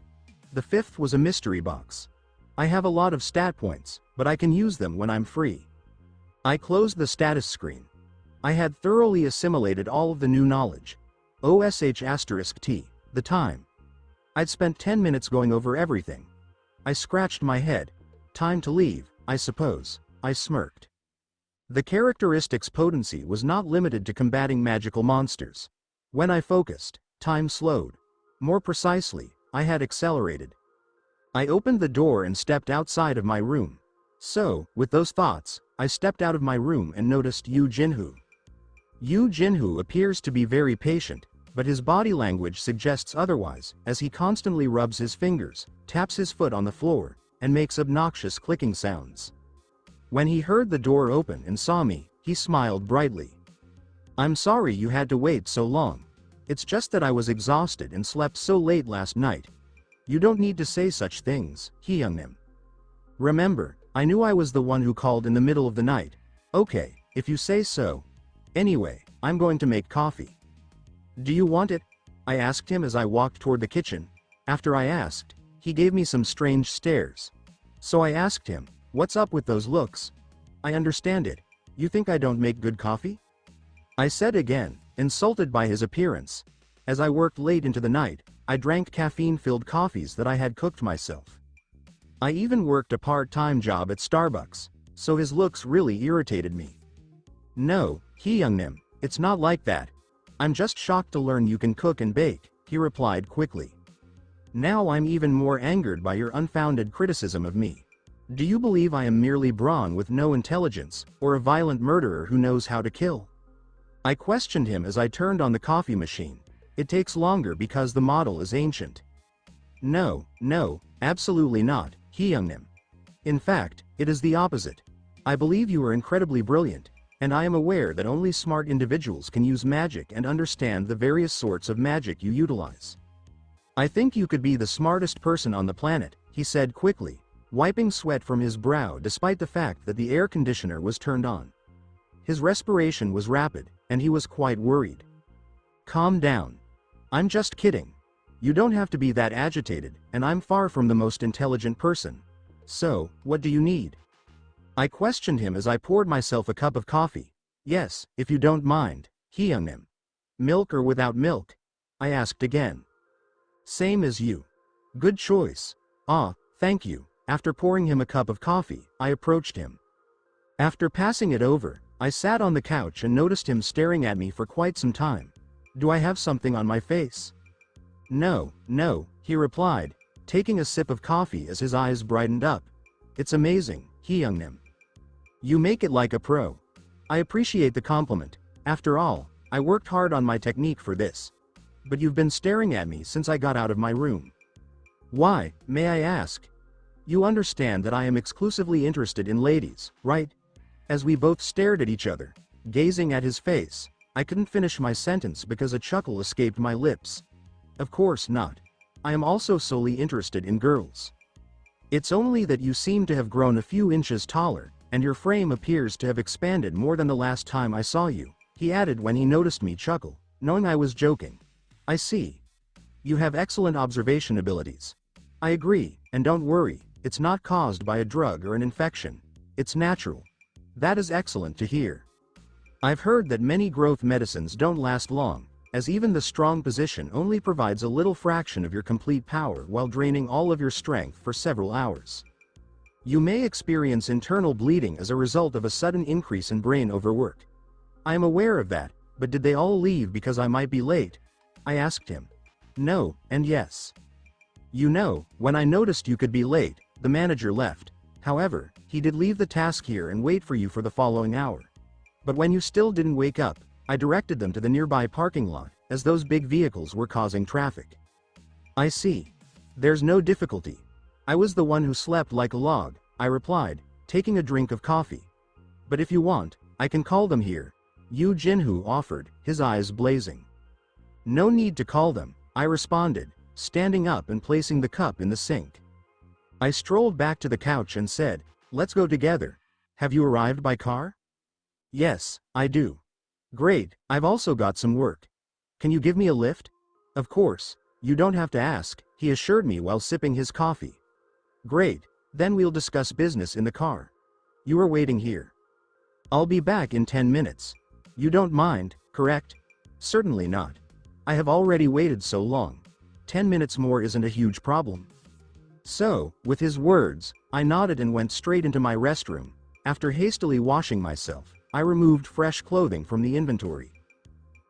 The fifth was a mystery box. I have a lot of stat points, but I can use them when I'm free. I closed the status screen. I had thoroughly assimilated all of the new knowledge. **T, the time. I'd spent 10 minutes going over everything. I scratched my head. Time to leave, I suppose. I smirked. The characteristics potency was not limited to combating magical monsters. When I focused, time slowed. More precisely, I had accelerated. I opened the door and stepped outside of my room. So, with those thoughts, I stepped out of my room and noticed Yu Jinu. Yu Jinu appears to be very patient, but his body language suggests otherwise, as he constantly rubs his fingers, taps his foot on the floor, and makes obnoxious clicking sounds. When he heard the door open and saw me, he smiled brightly. "I'm sorry you had to wait so long. It's just that I was exhausted and slept so late last night." "You don't need to say such things," he younged him. "Remember, I knew I was the one who called in the middle of the night." "Okay, if you say so. Anyway, I'm going to make coffee." "Do you want it?" I asked him as I walked toward the kitchen, After I asked, he gave me some strange stares. So I asked him, "What's up with those looks? I understand it. You think I don't make good coffee?" I said again, insulted by his appearance. As I worked late into the night, I drank caffeine-filled coffees that I had cooked myself. I even worked a part-time job at Starbucks, so his looks really irritated me. "No, Hyungnim, it's not like that. I'm just shocked to learn you can cook and bake," he replied quickly. "Now I'm even more angered by your unfounded criticism of me. Do you believe I am merely brawn with no intelligence, or a violent murderer who knows how to kill?" I questioned him as I turned on the coffee machine. "It takes longer because the model is ancient." No, absolutely not, Hyungnim. In fact, it is the opposite. I believe you are incredibly brilliant, and I am aware that only smart individuals can use magic and understand the various sorts of magic you utilize. "I think you could be the smartest person on the planet," he said quickly, wiping sweat from his brow despite the fact that the air conditioner was turned on. His respiration was rapid, and he was quite worried. "Calm down. I'm just kidding. You don't have to be that agitated, and I'm far from the most intelligent person. So, what do you need?" I questioned him as I poured myself a cup of coffee. "Yes, if you don't mind, Hyungnim. Milk or without milk?" I asked again. "Same as you. Good choice." "Ah, thank you." After pouring him a cup of coffee, I approached him. After passing it over, I sat on the couch and noticed him staring at me for quite some time. "Do I have something on my face?" No, he replied, taking a sip of coffee as his eyes brightened up. "It's amazing, Hyungnim. You make it like a pro. I appreciate the compliment. After all, I worked hard on my technique for this. But you've been staring at me since I got out of my room. Why, may I ask? You understand that I am exclusively interested in ladies, right?" As we both stared at each other, gazing at his face, I couldn't finish my sentence because a chuckle escaped my lips. "Of course not. I am also solely interested in girls. It's only that you seem to have grown a few inches taller, and your frame appears to have expanded more than the last time I saw you," he added when he noticed me chuckle, knowing I was joking. "I see. You have excellent observation abilities. I agree, and don't worry, it's not caused by a drug or an infection. It's natural." "That is excellent to hear. I've heard that many growth medicines don't last long, as even the strong position only provides a little fraction of your complete power while draining all of your strength for several hours. You may experience internal bleeding as a result of a sudden increase in brain overwork. I am aware of that, but did they all leave because I might be late?" I asked him. "No, and yes. You know, when I noticed you could be late, the manager left. However, he did leave the task here and wait for you for the following hour. But when you still didn't wake up, I directed them to the nearby parking lot, as those big vehicles were causing traffic." "I see. There's no difficulty. I was the one who slept like a log," I replied, taking a drink of coffee. "But if you want, I can call them here," Yu Jinu offered, his eyes blazing. "No need to call them," I responded, standing up and placing the cup in the sink. I strolled back to the couch and said, "Let's go together. Have you arrived by car?" "Yes, I do." "Great, I've also got some work. Can you give me a lift?" "Of course, you don't have to ask," he assured me while sipping his coffee. "Great, then we'll discuss business in the car. You are waiting here." "I'll be back in 10 minutes. You don't mind, correct?" "Certainly not. I have already waited so long. 10 minutes more isn't a huge problem." So, with his words, I nodded and went straight into my restroom. After hastily washing myself, I removed fresh clothing from the inventory.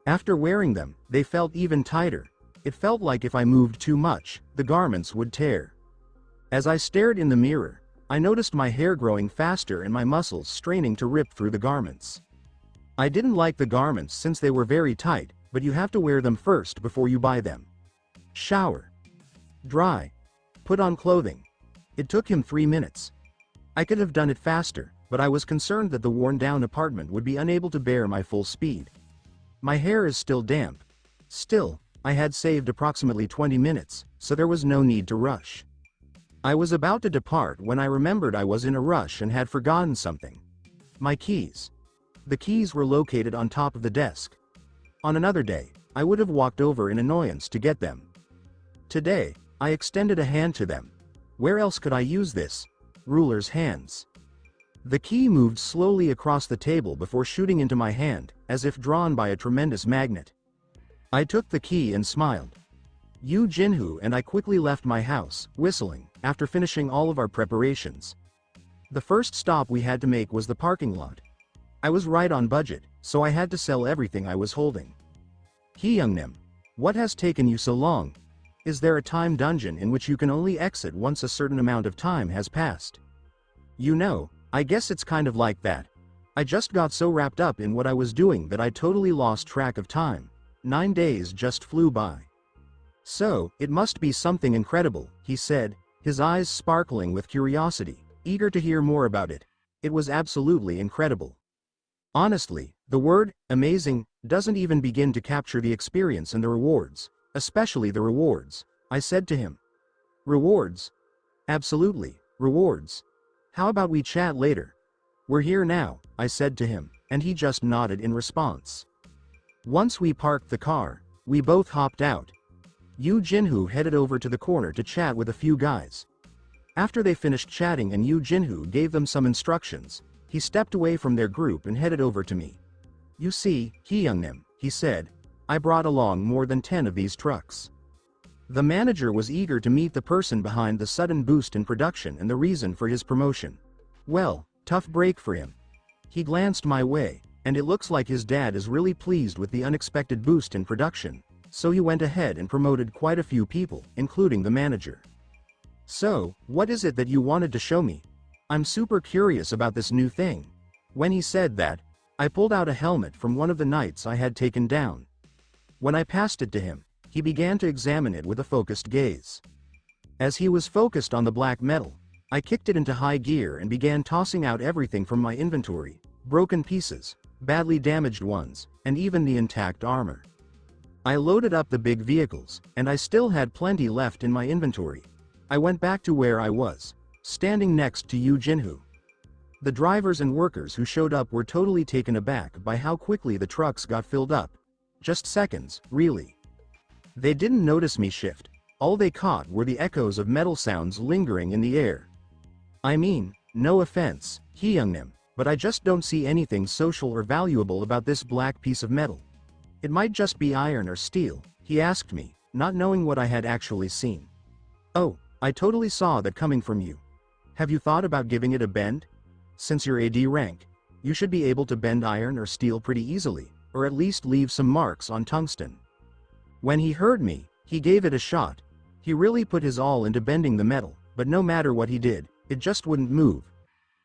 After wearing them, they felt even tighter. It felt like if I moved too much, the garments would tear. As I stared in the mirror, I noticed my hair growing faster and my muscles straining to rip through the garments. I didn't like the garments since they were very tight, but you have to wear them first before you buy them. Shower. Dry. Put on clothing. It took him 3 minutes. I could have done it faster, but I was concerned that the worn-down apartment would be unable to bear my full speed. My hair is still damp. Still, I had saved approximately 20 minutes, so there was no need to rush. I was about to depart when I remembered I was in a rush and had forgotten something. My keys. The keys were located on top of the desk. On another day, I would have walked over in annoyance to get them. Today, I extended a hand to them. Where else could I use this? Ruler's hands. The key moved slowly across the table before shooting into my hand, as if drawn by a tremendous magnet. I took the key and smiled. Yu Jinu and I quickly left my house, whistling, after finishing all of our preparations. The first stop we had to make was the parking lot. I was right on budget, so I had to sell everything I was holding. Hyungnim, what has taken you so long? Is there a time dungeon in which you can only exit once a certain amount of time has passed? You know, I guess it's kind of like that. I just got so wrapped up in what I was doing that I totally lost track of time. 9 days just flew by. So, it must be something incredible, he said, his eyes sparkling with curiosity, eager to hear more about it. It was absolutely incredible. Honestly, the word, amazing, doesn't even begin to capture the experience and the rewards, especially the rewards, I said to him. Rewards? Absolutely, rewards. How about we chat later? We're here now, I said to him, and he just nodded in response. Once we parked the car, we both hopped out. Yu Jinu headed over to the corner to chat with a few guys. After they finished chatting and Yu Jinu gave them some instructions, he stepped away from their group and headed over to me. You see, Hyungnim, he said, I brought along more than 10 of these trucks. The manager was eager to meet the person behind the sudden boost in production and the reason for his promotion. Well, tough break for him. He glanced my way, and it looks like his dad is really pleased with the unexpected boost in production, so he went ahead and promoted quite a few people, including the manager. So, what is it that you wanted to show me? I'm super curious about this new thing. When he said that, I pulled out a helmet from one of the knights I had taken down. When I passed it to him, he began to examine it with a focused gaze. As he was focused on the black metal, I kicked it into high gear and began tossing out everything from my inventory, broken pieces, badly damaged ones, and even the intact armor. I loaded up the big vehicles, and I still had plenty left in my inventory. I went back to where I was, standing next to Yu Jinu. The drivers and workers who showed up were totally taken aback by how quickly the trucks got filled up. Just seconds, really. They didn't notice me shift. All they caught were the echoes of metal sounds lingering in the air. I mean, no offense, Hyungnim, but I just don't see anything social or valuable about this black piece of metal. It might just be iron or steel, he asked me, not knowing what I had actually seen. Oh, I totally saw that coming from you. Have you thought about giving it a bend? Since you're AD rank, you should be able to bend iron or steel pretty easily, or at least leave some marks on tungsten. When he heard me, he gave it a shot. He really put his all into bending the metal, but no matter what he did, it just wouldn't move.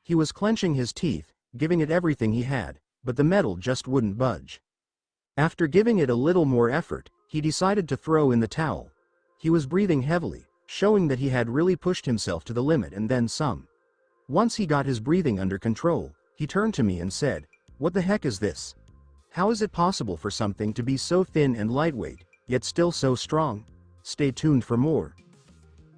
He was clenching his teeth, giving it everything he had, but the metal just wouldn't budge. After giving it a little more effort, he decided to throw in the towel. He was breathing heavily, showing that he had really pushed himself to the limit and then some. Once he got his breathing under control, he turned to me and said, "What the heck is this? How is it possible for something to be so thin and lightweight, yet still so strong?" Stay tuned for more.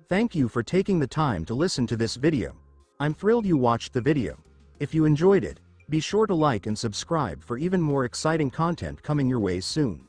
Thank you for taking the time to listen to this video. I'm thrilled you watched the video. If you enjoyed it, be sure to like and subscribe for even more exciting content coming your way soon.